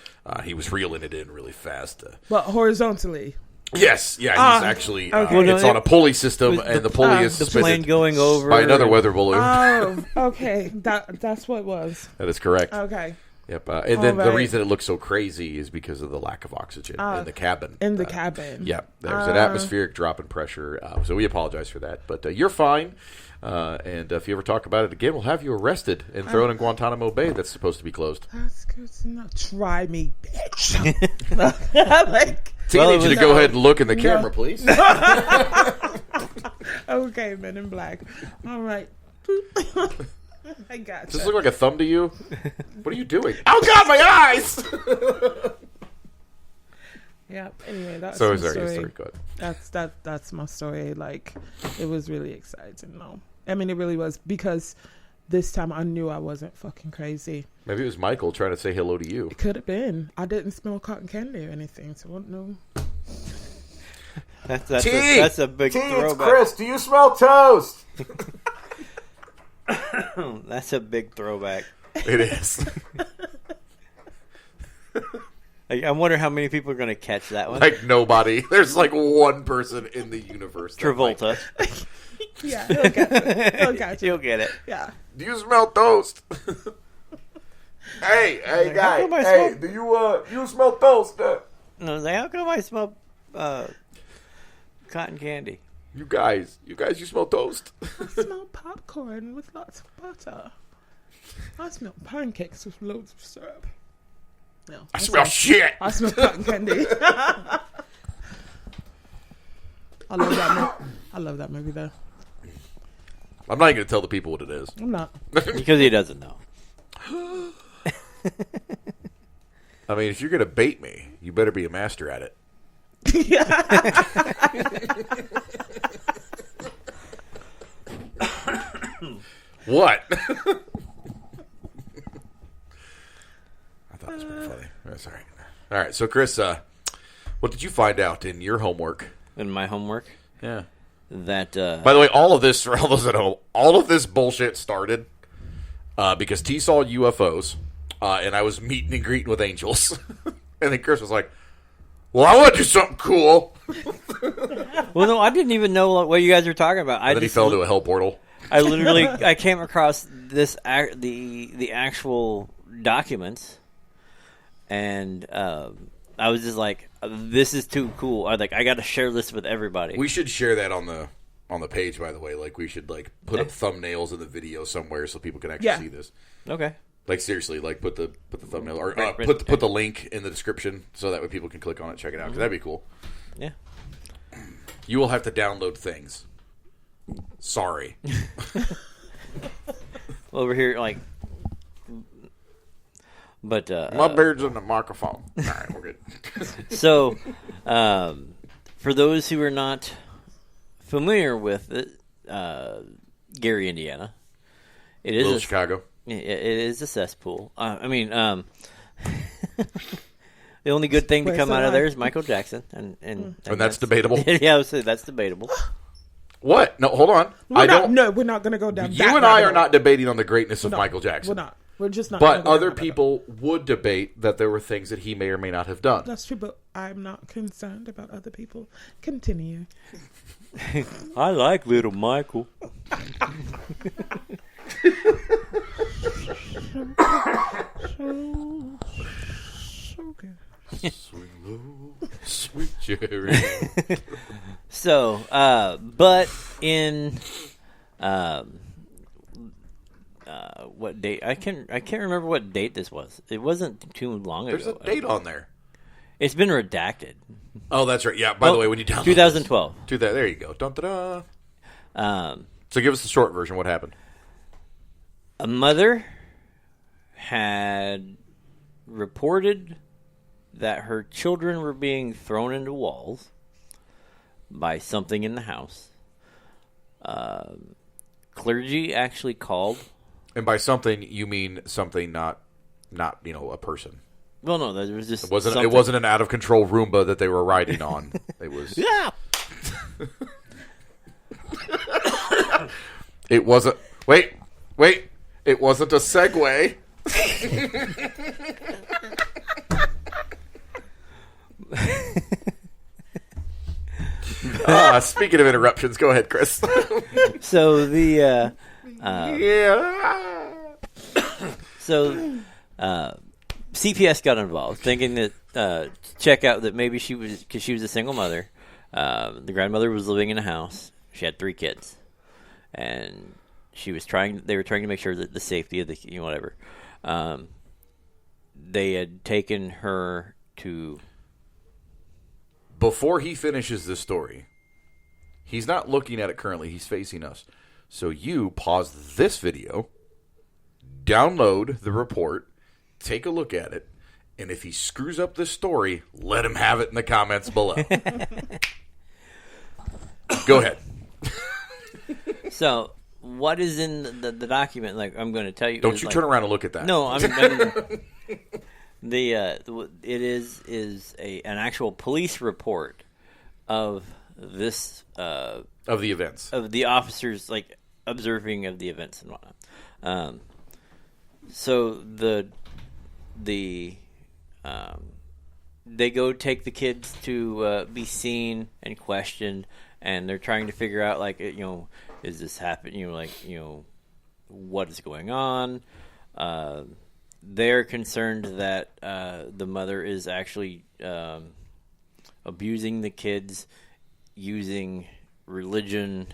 He was reeling it in really fast. But horizontally. Yes, yeah, he's actually okay. it's on a pulley system, and the pulley is the suspended plane going over by another weather balloon. Oh, okay. That's what it was. That is correct. Okay. Yep, and then the right. reason it looks so crazy is because of the lack of oxygen in the cabin. In the cabin. Yeah, there's an atmospheric drop in pressure, so we apologize for that. But you're fine, and if you ever talk about it again, we'll have you arrested and thrown in Guantanamo Bay that's supposed to be closed. That's good to know. Try me, bitch. Like, So I need you to go ahead and look in the camera, please. Okay, Men in Black. All right. I got Does this look like a thumb to you? What are you doing? Oh, God, my eyes! Yeah. Anyway, that's So my is there your story. story? Good. That's my story. Like, it was really exciting. No, I mean, it really was, because this time I knew I wasn't fucking crazy. Maybe it was Michael trying to say hello to you. It could have been. I didn't smell cotton candy or anything, so I don't know. That's a big throwback. Chris, do you smell toast? That's a big throwback. It is. I wonder how many people are going to catch that one. Like nobody. There's like one person in the universe. Travolta. Yeah, he'll get you. You'll get it. Yeah. Do you smell toast? hey, guy. Hey, do you smell toast? No, how come I smell cotton candy? You guys, you smell toast? I smell popcorn with lots of butter. I smell pancakes with loads of syrup. No, I smell shit. I smell cotton candy. I love that movie though. I'm not even going to tell the people what it is. I'm not. Because he doesn't know. I mean, if you're going to bait me, you better be a master at it. What? I thought it was pretty funny. That's all right. All right, so Chris, what did you find out in your homework? In my homework? Yeah. That, by the way, all of this, for all those at home, all of this bullshit started because T saw UFOs, and I was meeting and greeting with angels. And then Chris was like, well, I want to do something cool. Well, no, I didn't even know what you guys were talking about. And then he fell into a hell portal. I literally I came across this the actual documents, and I was just like, this is too cool. I got to share this with everybody. We should share that on the page, by the way. Like, we should put up thumbnails of the video somewhere so people can actually see this. Okay. Like, seriously, put the thumbnail or Right. put the link in the description so that way people can click on it and check it out, because that'd be cool. Yeah. You will have to download things. Sorry. Over here, but my beard's in the microphone. All right, we're good. So, for those who are not familiar with it, Gary, Indiana, it is Little Chicago. It is a cesspool. The only good thing to come out of there is Michael Jackson, and that's debatable. Yeah, I would say that's debatable. What? No, hold on. No, we're not going to go down. You and I are not debating on the greatness of Michael Jackson. We're not. We're just not. But other people would debate that there were things that he may or may not have done. That's true, but I'm not concerned about other people. Continue. I like little Michael. So good. Swing low, sweet cherry. So, but in what date? I can't remember what date this was. It wasn't too long ago. There's a date on there. It's been redacted. Oh, that's right. Yeah. By the way, when you download 2012. There you go. Dun, da, da. So give us the short version. What happened? A mother had reported that her children were being thrown into walls by something in the house. Clergy actually called. And by something, you mean something not a person. Well, no, there was just It wasn't an out of control Roomba that they were riding on. It was. Yeah. It wasn't. Wait. It wasn't a Segway. Speaking of interruptions, go ahead, Chris. So the yeah. So CPS got involved, thinking that check out that maybe she was, because she was a single mother. The grandmother was living in a house. She had 3 kids, and they were trying to make sure that the safety of the whatever. They had taken her to. Before he finishes this story, he's not looking at it currently. He's facing us. So you pause this video, download the report, take a look at it, and if he screws up this story, let him have it in the comments below. Go ahead. So, what is in the document? Like, I'm going to tell you. Don't you turn around and look at that. No, it is an actual police report of this of the events, of the officers like observing of the events and whatnot. So they go take the kids to be seen and questioned, and they're trying to figure out is this happening? What is going on? They're concerned that the mother is actually abusing the kids using religion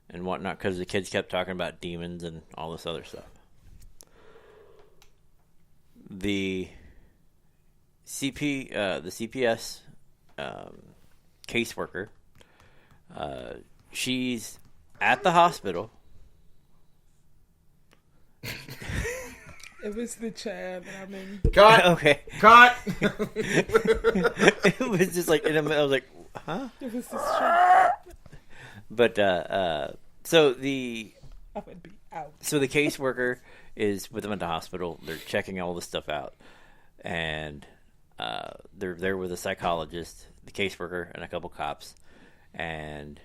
and whatnot, because the kids kept talking about demons and all this other stuff. The CPS caseworker, she's at the hospital. It was the chair that I'm in. Cut. Okay. Cut. It was just like, I was like, huh? It was this chair. But so I would be out. So the caseworker is with them at the hospital. They're checking all this stuff out, and they're there with a psychologist, the caseworker, and a couple cops. And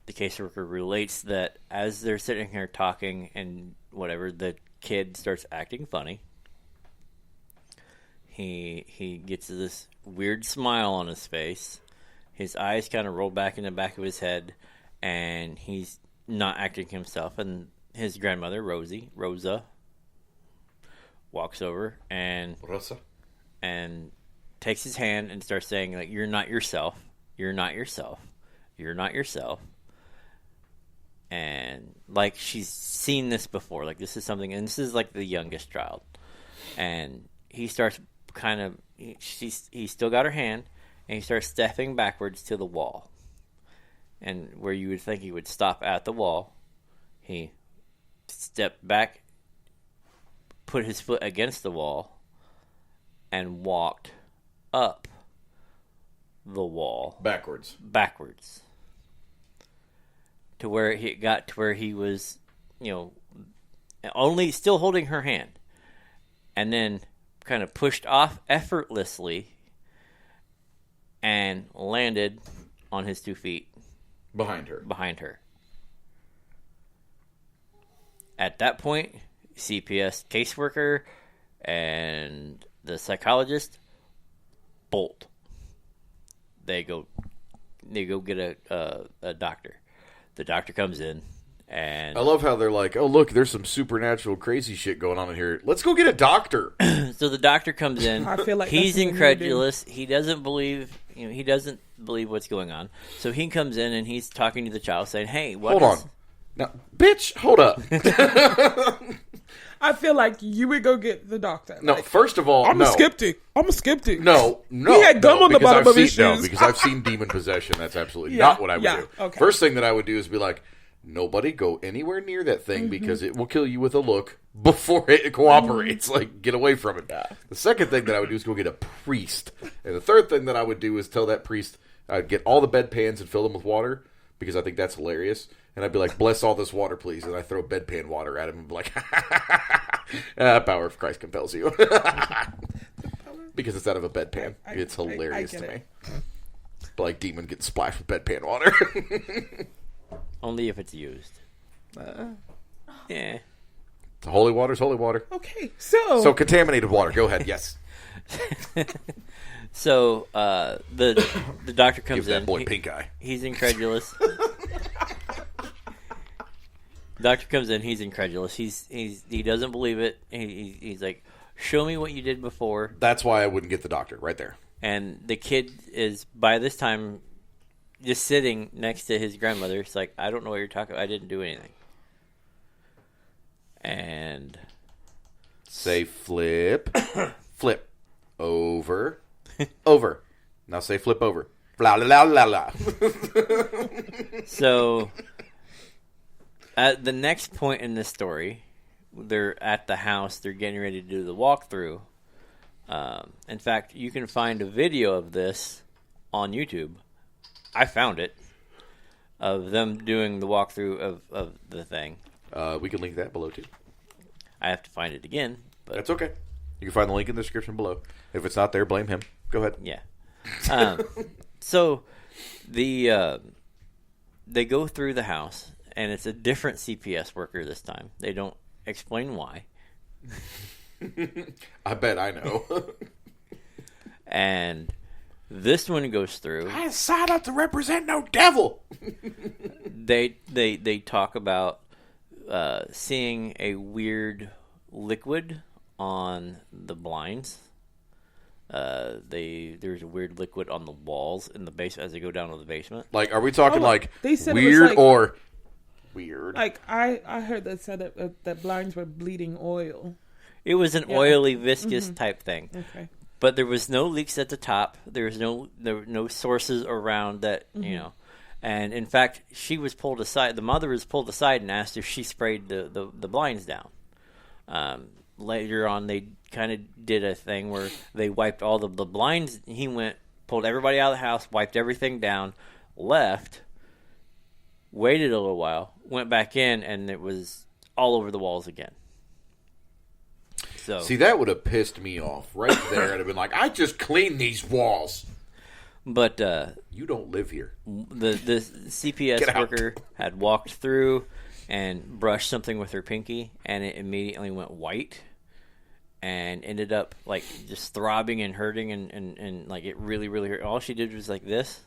the caseworker relates that as they're sitting here talking and whatever, the kid starts acting funny. he gets this weird smile on his face. His eyes kind of roll back in the back of his head, and he's not acting himself. And his grandmother, Rosa, walks over and takes his hand and starts saying, like, "You're not yourself. You're not yourself. You're not yourself." And like she's seen this before, like this is something, and this is like the youngest child, and he starts kind of he's still got her hand, and he starts stepping backwards to the wall, and where you would think he would stop at the wall, he stepped back, put his foot against the wall, and walked up the wall backwards to where he got to where he was, only still holding her hand, and then kind of pushed off effortlessly and landed on his 2 feet behind her. At that point, CPS caseworker and the psychologist bolt. They go get a doctor. The doctor comes in, and I love how they're like, "Oh, look, there's some supernatural crazy shit going on in here. Let's go get a doctor." So the doctor comes in. I feel like he's incredulous. He doesn't believe, he doesn't believe what's going on. So he comes in and he's talking to the child, saying, "Hey, hold on, now, bitch, hold up." I feel like you would go get the doctor. No, like, first of all, I'm no. a skeptic. No. He had gum on the bottom of his shoes. No, because I've seen demon possession. That's absolutely not what I would do. Okay. First thing that I would do is be like, nobody go anywhere near that thing because it will kill you with a look before it cooperates. Like, get away from it. Yeah. The second thing that I would do is go get a priest. And the third thing that I would do is tell that priest, I'd get all the bedpans and fill them with water because I think that's hilarious. And I'd be like, "Bless all this water, please." And I throw bedpan water at him and be like, "Power of Christ compels you." Because it's out of a bedpan. It's hilarious to me. But like demon getting splashed with bedpan water. Only if it's used. Yeah. The holy water's holy water. Okay, so contaminated water. Go ahead. Yes. So the doctor comes Give that in. boy pink eye. He's incredulous. Doctor comes in. He's incredulous. He doesn't believe it. He's like, "Show me what you did before." That's why I wouldn't get the doctor right there. And the kid is by this time just sitting next to his grandmother. It's like, "I don't know what you're talking about. I didn't do anything." And say flip, flip over, over. Now say flip over. La la la la la. So at the next point in this story, they're at the house. They're getting ready to do the walkthrough. In fact, you can find a video of this on YouTube. I found it, of them doing the walkthrough of the thing. We can link that below, too. I have to find it again. But that's okay. You can find the link in the description below. If it's not there, blame him. Go ahead. Yeah. So they go through the house, and it's a different CPS worker this time. They don't explain why. I bet I know. And this one goes through. I signed up to represent no devil. They talk about seeing a weird liquid on the blinds. There's a weird liquid on the walls in the basement as they go down to the basement. Like, are we talking they said weird like, or weird? Like I heard that said that blinds were bleeding oil. It was an oily, viscous type thing. Okay. But there was no leaks at the top. There were no sources around that, And in fact, she was pulled aside. The mother was pulled aside and asked if she sprayed the blinds down. Later on, they kind of did a thing where they wiped all the blinds. He pulled everybody out of the house, wiped everything down, left, waited a little while, went back in, and it was all over the walls again. So, see, that would have pissed me off right there. I'd have been like, I just cleaned these walls. But you don't live here. The CPS worker had walked through and brushed something with her pinky, and it immediately went white. and ended up like just throbbing and hurting and like it really hurt. All she did was like this.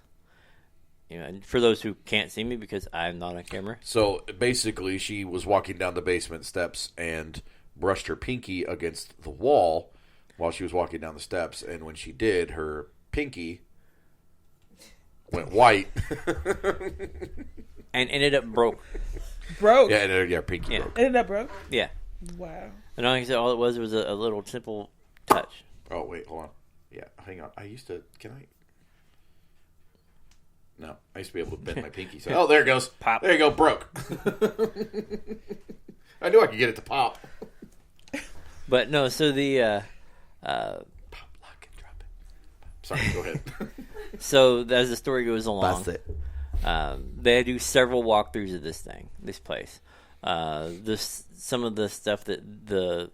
And for those who can't see me because I'm not on camera. So basically she was walking down the basement steps and brushed her pinky against the wall while she was walking down the steps, and when she did, her pinky went white and ended up broke. Yeah, pinky broke. Ended up broke? Yeah. Wow. And like I said, all it was a little simple touch. Oh, wait, hold on. Yeah, hang on. I used to... Can I... No, I used to be able to bend my pinky. So, oh, there it goes. Pop. There you go, broke. I knew I could get it to pop. But no, so the... Pop, lock, and drop it. Sorry, go ahead. So as the story goes along... That's it. They do several walkthroughs of this place. Some of the stuff that the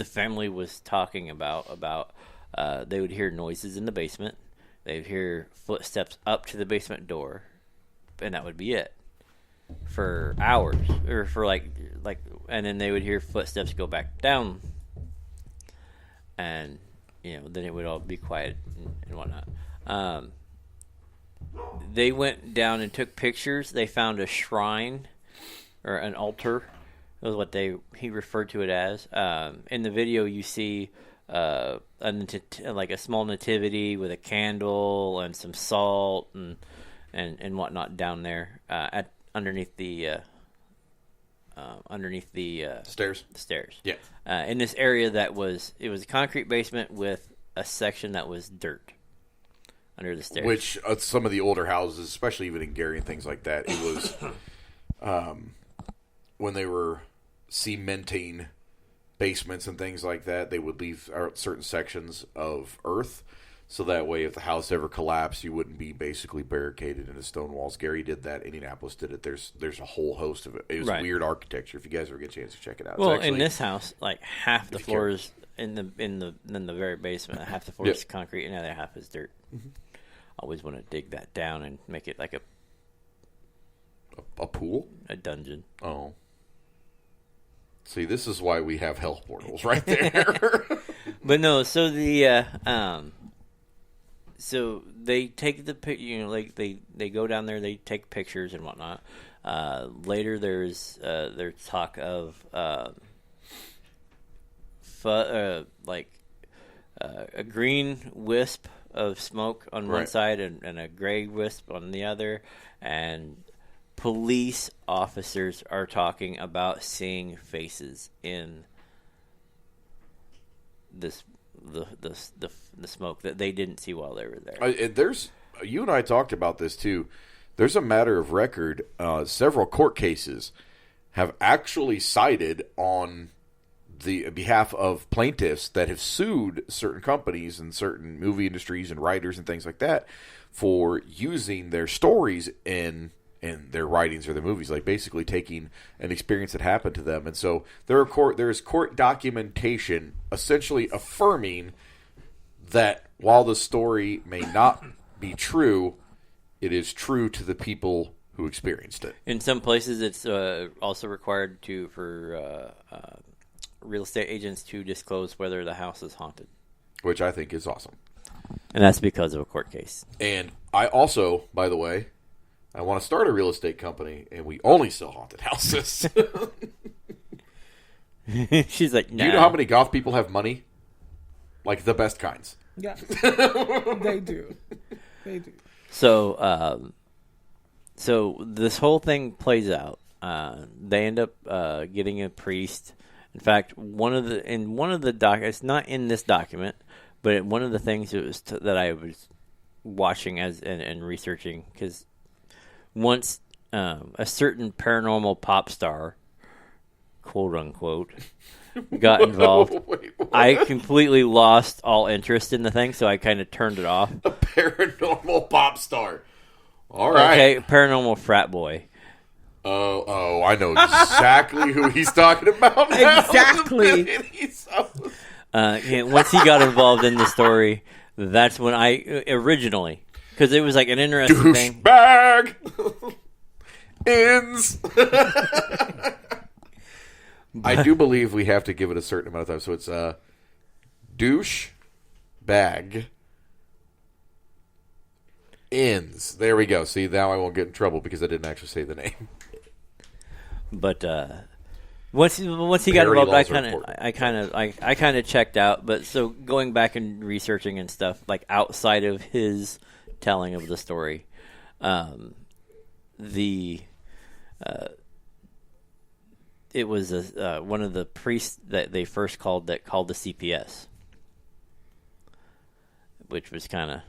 family was talking about they would hear noises in the basement. They would hear footsteps up to the basement door, and that would be it for hours, or for like, and then they would hear footsteps go back down, and then it would all be quiet and whatnot. They went down and took pictures. They found a shrine or an altar. That was what he referred to it as. In the video, you see like a small nativity with a candle and some salt and whatnot down there underneath the Stairs. The stairs. Yeah. In this area it was a concrete basement with a section that was dirt under the stairs. Which some of the older houses, especially even in Gary and things like that, it was when they were cementing basements and things like that, they would leave certain sections of earth, so that way if the house ever collapsed, you wouldn't be basically barricaded into stone walls. Gary did that. Indianapolis did it. There's a whole host of it. It was weird architecture. If you guys ever get a chance to check it out. Well, in this house, like half the floors in the very basement, half the floor is concrete, and the other half is dirt. Mm-hmm. Always want to dig that down and make it like a pool, a dungeon. Oh. See, this is why we have hell portals right there. But no, so so they take they go down there, they take pictures and whatnot. Later, there's talk of a green wisp of smoke on one side and a gray wisp on the other, and police officers are talking about seeing faces in the smoke that they didn't see while they were there. You and I talked about this too. There's a matter of record. Several court cases have actually cited on the behalf of plaintiffs that have sued certain companies and certain movie industries and writers and things like that for using their stories in their writings or their movies, like basically taking an experience that happened to them. And so there is court documentation essentially affirming that while the story may not be true, it is true to the people who experienced it. In some places, it's also required for real estate agents to disclose whether the house is haunted, which I think is awesome. And that's because of a court case. And I also, by the way, I want to start a real estate company, and we only sell haunted houses. She's like, nah. Do you know how many goth people have money? Like the best kinds. Yeah, they do. They do. So this whole thing plays out. They end up getting a priest. In fact, one of the it's not in this document, but one of the things that I was watching and researching, because once a certain paranormal pop star, quote unquote, got involved, I completely lost all interest in the thing, so I kind of turned it off. A paranormal pop star. All right. Okay, paranormal frat boy. Oh, I know exactly who he's talking about now. Exactly. Once he got involved in the story, that's when I originally, because it was like an interesting thing. Douchebag ends. I do believe we have to give it a certain amount of time. So it's douche bag ends. There we go. See, now I won't get in trouble because I didn't actually say the name. But once he got involved, I kind of checked out. But so going back and researching and stuff, like outside of his telling of the story, it was one of the priests that they first called the CPS, which was kind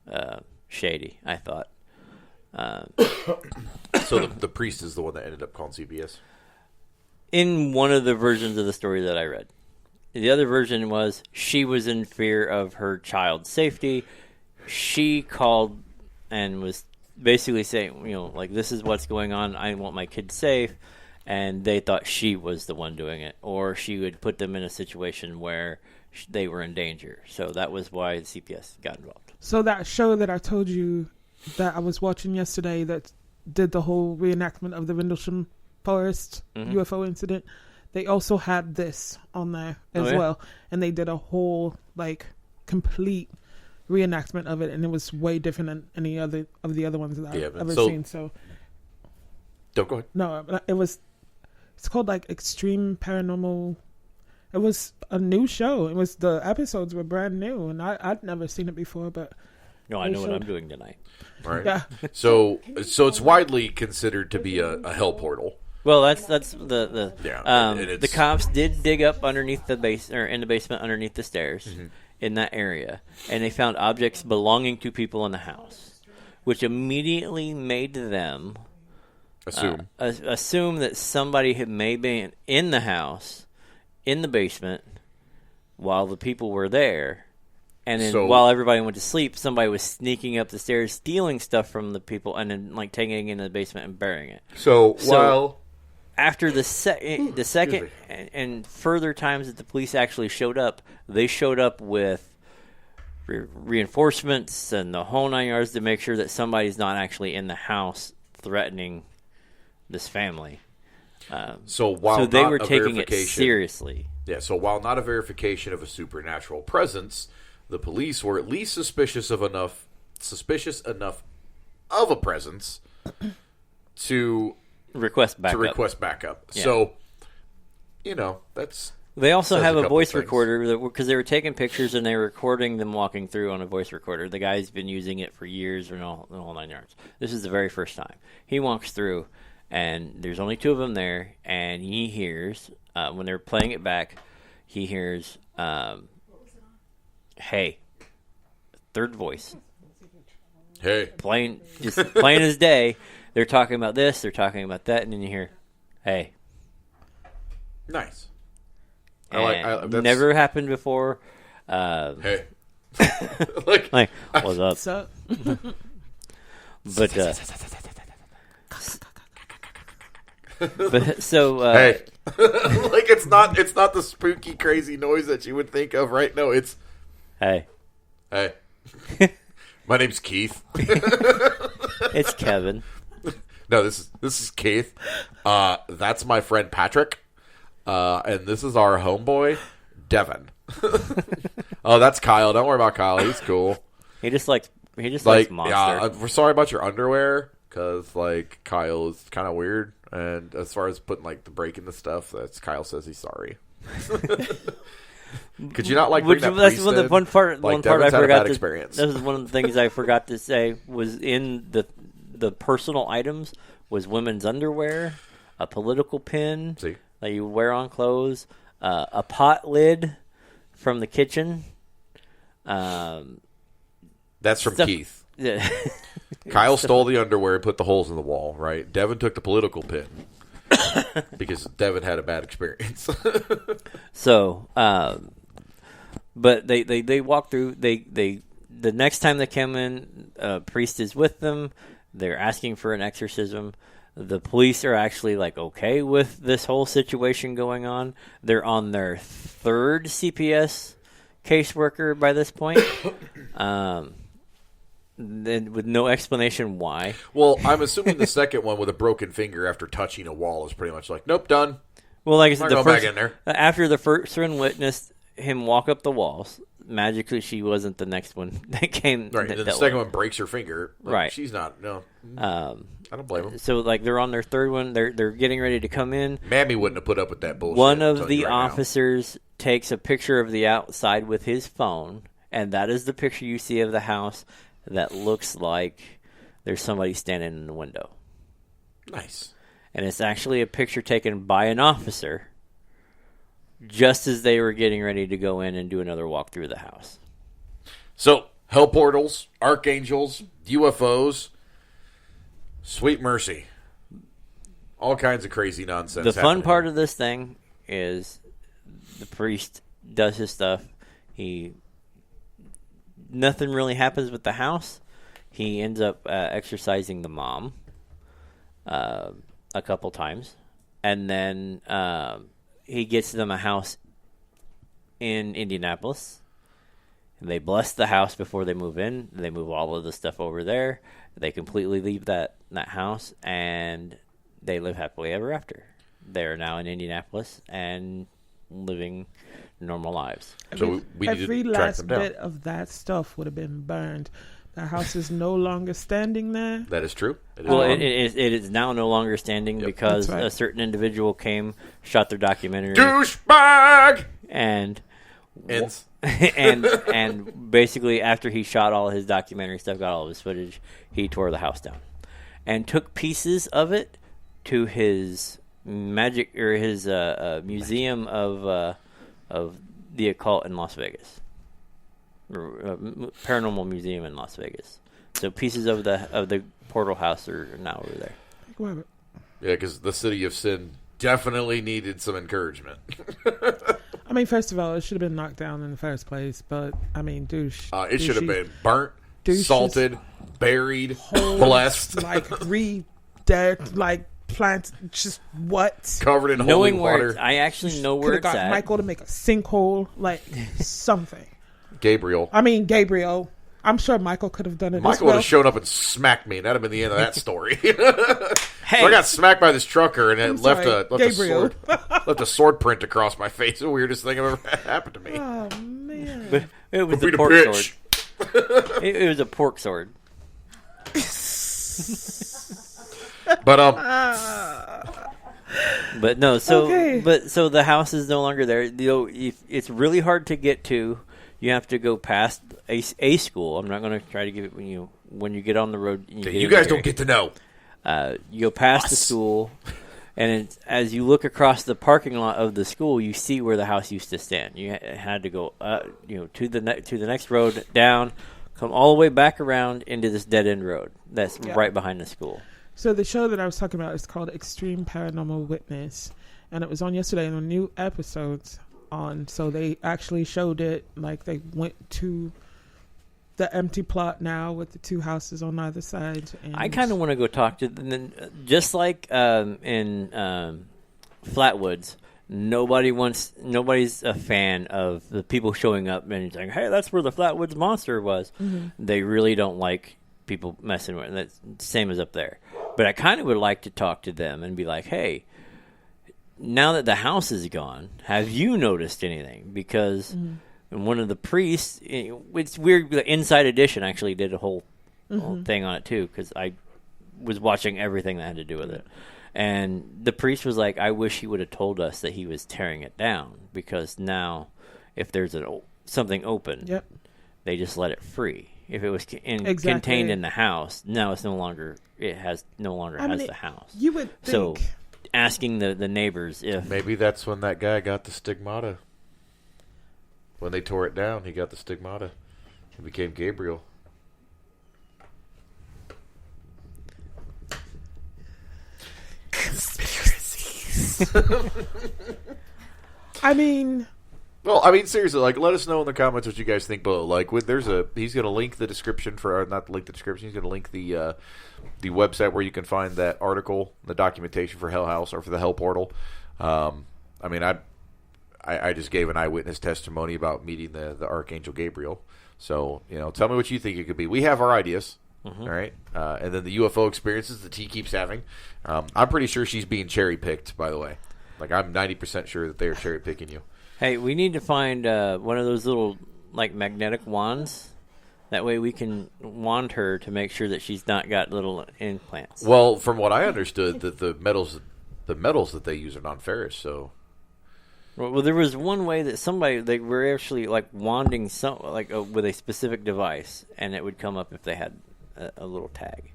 of shady, I thought. So the priest is the one that ended up calling CPS? In one of the versions of the story that I read. The other version was she was in fear of her child's safety. She called and was basically saying, like, this is what's going on. I want my kid safe. And they thought she was the one doing it. Or she would put them in a situation where they were in danger. So that was why the CPS got involved. So that show that I told you that I was watching yesterday that did the whole reenactment of the Rendlesham Forest UFO incident, they also had this on there as well. And they did a whole, like, complete reenactment of it. And it was way different than any other of the other ones that I've ever seen. So, don't go ahead. No, it's called, like, Extreme Paranormal. It was a new show. The episodes were brand new, and I'd never seen it before, but... No, I know what I'm doing tonight. Right. Yeah. So it's widely considered to be a hell portal. Well, that's the cops did dig up underneath the base or in the basement underneath the stairs in that area, and they found objects belonging to people in the house, which immediately made them assume that somebody had maybe been in the house, in the basement, while the people were there. And then while everybody went to sleep, somebody was sneaking up the stairs, stealing stuff from the people, and then like taking it into the basement and burying it. So while after the second and further times that the police actually showed up, they showed up with reinforcements and the whole 9 yards to make sure that somebody's not actually in the house threatening this family. So they were taking it seriously. Yeah. So while not a verification of a supernatural presence, the police were at least suspicious enough of a presence to request backup. Yeah. So, that's... They also have a voice recorder because they were taking pictures and they were recording them walking through on a voice recorder. The guy's been using it for years, or the whole 9 yards. This is the very first time. He walks through, and there's only two of them there, and he hears, when they're playing it back, he hears... hey, third voice. Hey, plain as day. They're talking about this, they're talking about that, and then you hear, hey. Nice. That's never happened before. Hey, like what's up? What's up? But so hey, like it's not the spooky, crazy noise that you would think of, right? No, it's. Hey. My name's Keith. It's Kevin. No, this is Keith. That's my friend Patrick. And this is our homeboy, Devin. Oh, that's Kyle. Don't worry about Kyle. He's cool. He just likes Monster. Yeah, we're sorry about your underwear because Kyle is kind of weird. And as far as putting the break in the stuff, Kyle says he's sorry. Could you not bring that that's one part I forgot to experience. This is one of the things I forgot to say was in the personal items was women's underwear, a political pin that you wear on clothes, a pot lid from the kitchen. That's from Keith. Yeah. Kyle stole the underwear and put the holes in the wall, right? Devin took the political pin because Devin had a bad experience. So, but they walk through. The next time they come in, a priest is with them. They're asking for an exorcism. The police are actually okay with this whole situation going on. They're on their third CPS caseworker by this point. Then with no explanation why. Well, I'm assuming the second one with a broken finger after touching a wall is pretty much nope, done. Well, like I said, I'll go back in there. After the first one witnessed him walk up the walls, magically she wasn't the next one that came. Right, and then the second one breaks her finger. Like, right. She's not, no. I don't blame him. So, like, they're on their third one. They're getting ready to come in. Mammy wouldn't have put up with that bullshit. One of the officers takes a picture of the outside with his phone, and that is the picture you see of the house that looks like there's somebody standing in the window. Nice. And it's actually a picture taken by an officer just as they were getting ready to go in and do another walk through the house. So, hell portals, archangels, UFOs, sweet mercy. All kinds of crazy nonsense. The fun part of this thing is the priest does his stuff. Nothing really happens with the house. He ends up exorcising the mom a couple times. And then he gets them a house in Indianapolis. And they bless the house before they move in. They move all of the stuff over there. They completely leave that house, and they live happily ever after. They're now in Indianapolis and living normal lives. So we need every to track last them down. bit of that stuff would have been burned. The house is no longer standing there. That is true. It is now no longer standing because That's right. a certain individual came, shot their documentary, douchebag, and ends. and basically after he shot all his documentary stuff, got all of his footage, he tore the house down and took pieces of it to his magic or his museum of the occult in Las Vegas. Paranormal museum in Las Vegas. So pieces of the portal house are now over there. Yeah, because the city of sin definitely needed some encouragement. I mean, first of all, it should have been knocked down in the first place. But I mean, douche. It should have been burnt, douche salted, buried, blessed, like dead, like plants. Just what? Covered in holy Knowing water. where I actually know where Could have it's got at. Michael to make a sinkhole, like something. Gabriel. I mean, Gabriel. I'm sure Michael could have done it. Michael as would well. have showed up and smacked me, and that'd have been the end of that story. Hey, So I got smacked by this trucker, and it left Gabriel. left a sword print across my face. The weirdest thing ever happened to me. Oh man! it was Be a the pork bitch. sword. It was a pork sword. But But no, so Okay. so the house is no longer there. It's really hard to get to. You have to go past a school. I'm not going to try to give it when you get on the road. you guys don't get to know. You go past the school, and as you look across the parking lot of the school, you see where the house used to stand. You had to go, to the next road down, come all the way back around into this dead end road that's right behind the school. So the show that I was talking about is called Extreme Paranormal Witness, and it was on yesterday, and a new episode's on. So they actually showed it, like they went to the empty plot now with the two houses on either side. And I kind of want to go talk to them, just like in Flatwoods. Nobody's a fan of the people showing up and saying, "Hey, that's where the Flatwoods monster was." Mm-hmm. They really don't like people messing with it. That's the same as up there. But I kind of would like to talk to them and be like, "Hey, now that the house is gone, have you noticed anything?" Because one of the priests, it's weird. The Inside Edition actually did a whole thing on it too, because I was watching everything that had to do with it. And the priest was like, "I wish he would have told us that he was tearing it down, because now, if there's something open, they just let it free. If it was contained in the house, now it's no longer. It has the house. You would think. So, asking the neighbors if Maybe that's when that guy got the stigmata. When they tore it down, he got the stigmata. He became Gabriel. Conspiracies. I mean, Well, seriously, let us know in the comments what you guys think below. He's going to link the description not link the description. He's going to link the website where you can find that article, the documentation for Hell House or for the Hell Portal. I just gave an eyewitness testimony about meeting the Archangel Gabriel. So, tell me what you think it could be. We have our ideas, all right? And then the UFO experiences that T keeps having. I'm pretty sure she's being cherry-picked, by the way. Like, I'm 90% sure that they are cherry picking you. Hey, we need to find one of those little like magnetic wands. That way we can wand her to make sure that she's not got little implants. Well, from what I understood, that the metals that they use are non-ferrous. So, well, there was one way that they were actually like wanding with a specific device, and it would come up if they had a little tag.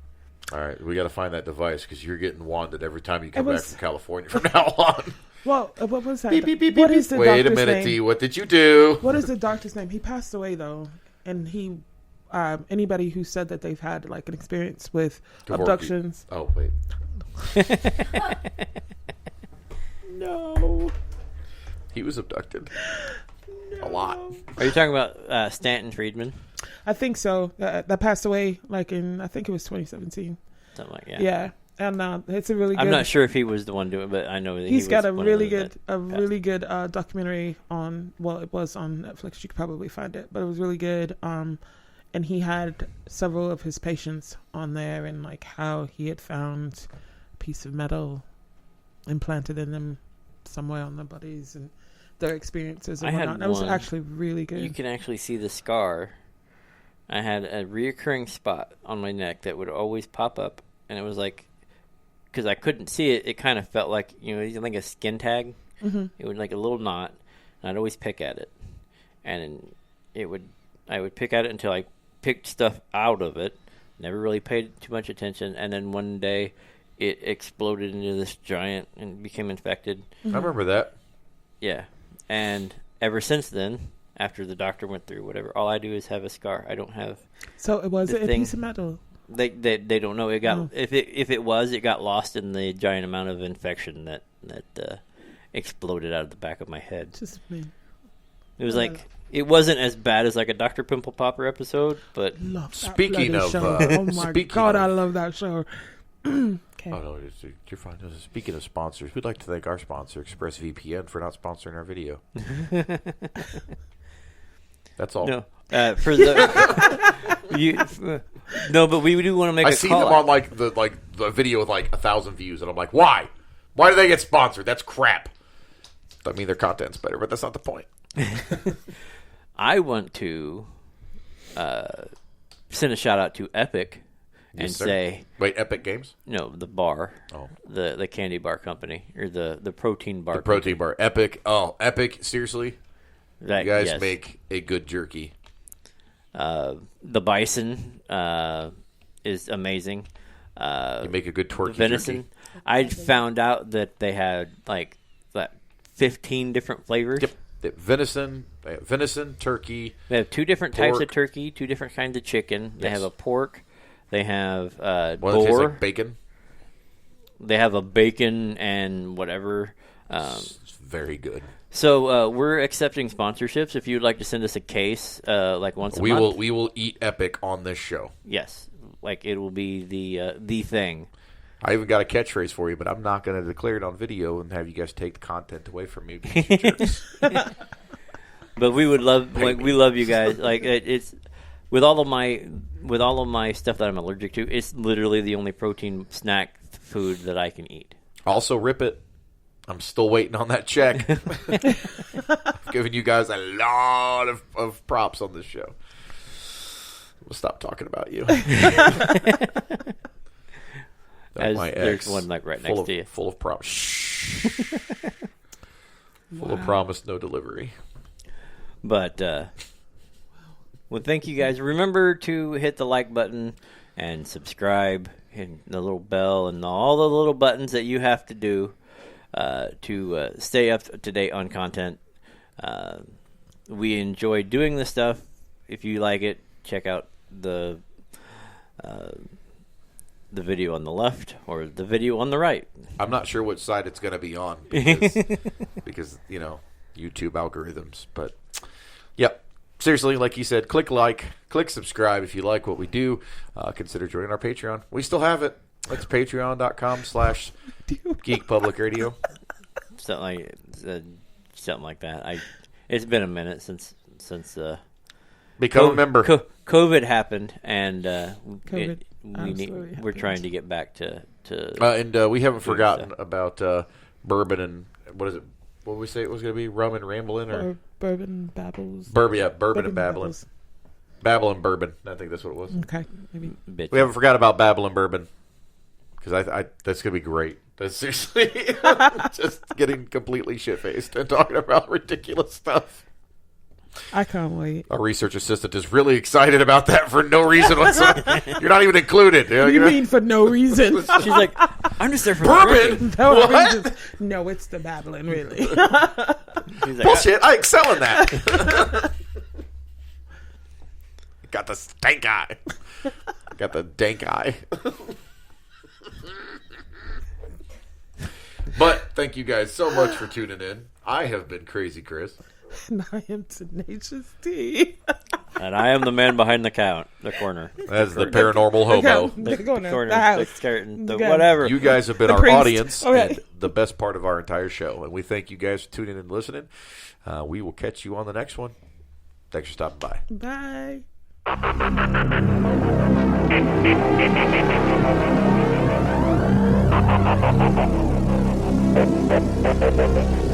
All right, we got to find that device because you're getting wanded every time you come back from California from now on. Well, what was that? Beep, beep, beep, What beep, is the Wait a doctor's minute, name? T. What did you do? What is the doctor's name? He passed away though, and he. Anybody who said that they've had like an experience with abductions. Oh wait. No. He was abducted. A lot. Are you talking about Stanton Friedman? I think so. That passed away like in I think it was 2017. Something like that. Yeah, and it's a really good. I'm not sure if he was the one doing it, but I know that He's got a really good documentary on. Well, it was on Netflix. You could probably find it, but it was really good. And he had several of his patients on there, and like how he had found a piece of metal implanted in them somewhere on their bodies and their experiences and whatnot. That was actually really good. You can actually see the scar. I had a reoccurring spot on my neck that would always pop up, and it was like, because I couldn't see it, it kind of felt like, like a skin tag. Mm-hmm. It would like a little knot, and I'd always pick at it, and I would pick at it until I picked stuff out of it. Never really paid too much attention, and then one day it exploded into this giant and became infected. Mm-hmm. I remember that. Yeah, and ever since then, after the doctor went through whatever, all I do is have a scar. I don't have. So it was a piece of metal. They don't know. It got if it was, it got lost in the giant amount of infection that exploded out of the back of my head. Just me. It was like. It wasn't as bad as like a Dr. Pimple Popper episode, but speaking of, oh my God, I love that show. Okay. Oh no, you're fine. Speaking of sponsors, we'd like to thank our sponsor, ExpressVPN, for not sponsoring our video. That's all. No, for the no, but we do want to make. I see them on like the video with like 1,000 views, and I'm like, why? Why do they get sponsored? That's crap. I mean, their content's better, but that's not the point. I want to send a shout out to Epic and say, wait, Epic Games? No, the bar, the candy bar company or the protein bar. The protein bar, Epic. Oh, Epic! Seriously, you guys yes. make a good jerky. The bison is amazing. You make a good twerky venison. jerky. I found out that they had like 15 different flavors. Yep. Venison, turkey. They have 2 different pork. types of turkey, 2 different kinds of chicken. They have a pork. They have boar. Like bacon. They have a bacon and whatever. It's very good. So we're accepting sponsorships. If you'd like to send us a case, like once a month, we will eat Epic on this show. Yes, like it will be the thing. I even got a catchphrase for you, but I'm not going to declare it on video and have you guys take the content away from me. But we would love, we love you guys. Like it's with all of my stuff that I'm allergic to. It's literally the only protein snack food that I can eat. Also, rip it. I'm still waiting on that check. I've given you guys a lot of props on this show. We'll stop talking about you. As my there's one like right next to you. Full of promise. Full of promise, no delivery. But, well, thank you guys. Remember to hit the like button and subscribe and the little bell and all the little buttons that you have to do to stay up to date on content. We enjoy doing this stuff. If you like it, check out the video on the left or the video on the right. I'm not sure which side it's going to be on because YouTube algorithms. But, yep. Seriously, like you said, click subscribe if you like what we do. Consider joining our Patreon. We still have it. It's patreon.com/geekpublicradio. Something like that. It's been a minute since become a member. COVID happened, and we're trying to get back to and we haven't forgotten about bourbon and what is it? What did we say it was going to be? Rum and Ramblin'? Or Bourbon Babbles. Bourbon and Babblin'. Babbles. Babble and Bourbon. I think that's what it was. Okay, maybe. Bitch. We haven't forgot about Babble and Bourbon. Because I that's going to be great. That's seriously just getting completely shit-faced and talking about ridiculous stuff. I can't wait. Our research assistant is really excited about that for no reason whatsoever. You're not even included. What do you mean for no reason? She's like, I'm just there for Bourbon? the No What? reasons. No, it's the babbling, really. She's like, Bullshit. I excel in that. Got the stank eye. Got the dank eye. But thank you guys so much for tuning in. I have been Crazy Chris. And I am Tenacious D. And I am the man behind the corner. That's the paranormal hobo. The corner, Corner, the house. the skeleton, the The guy. whatever. You guys have been The our priest. audience Okay. and the best part of our entire show. And we thank you guys for tuning in and listening. We will catch you on the next one. Thanks for stopping by. Bye.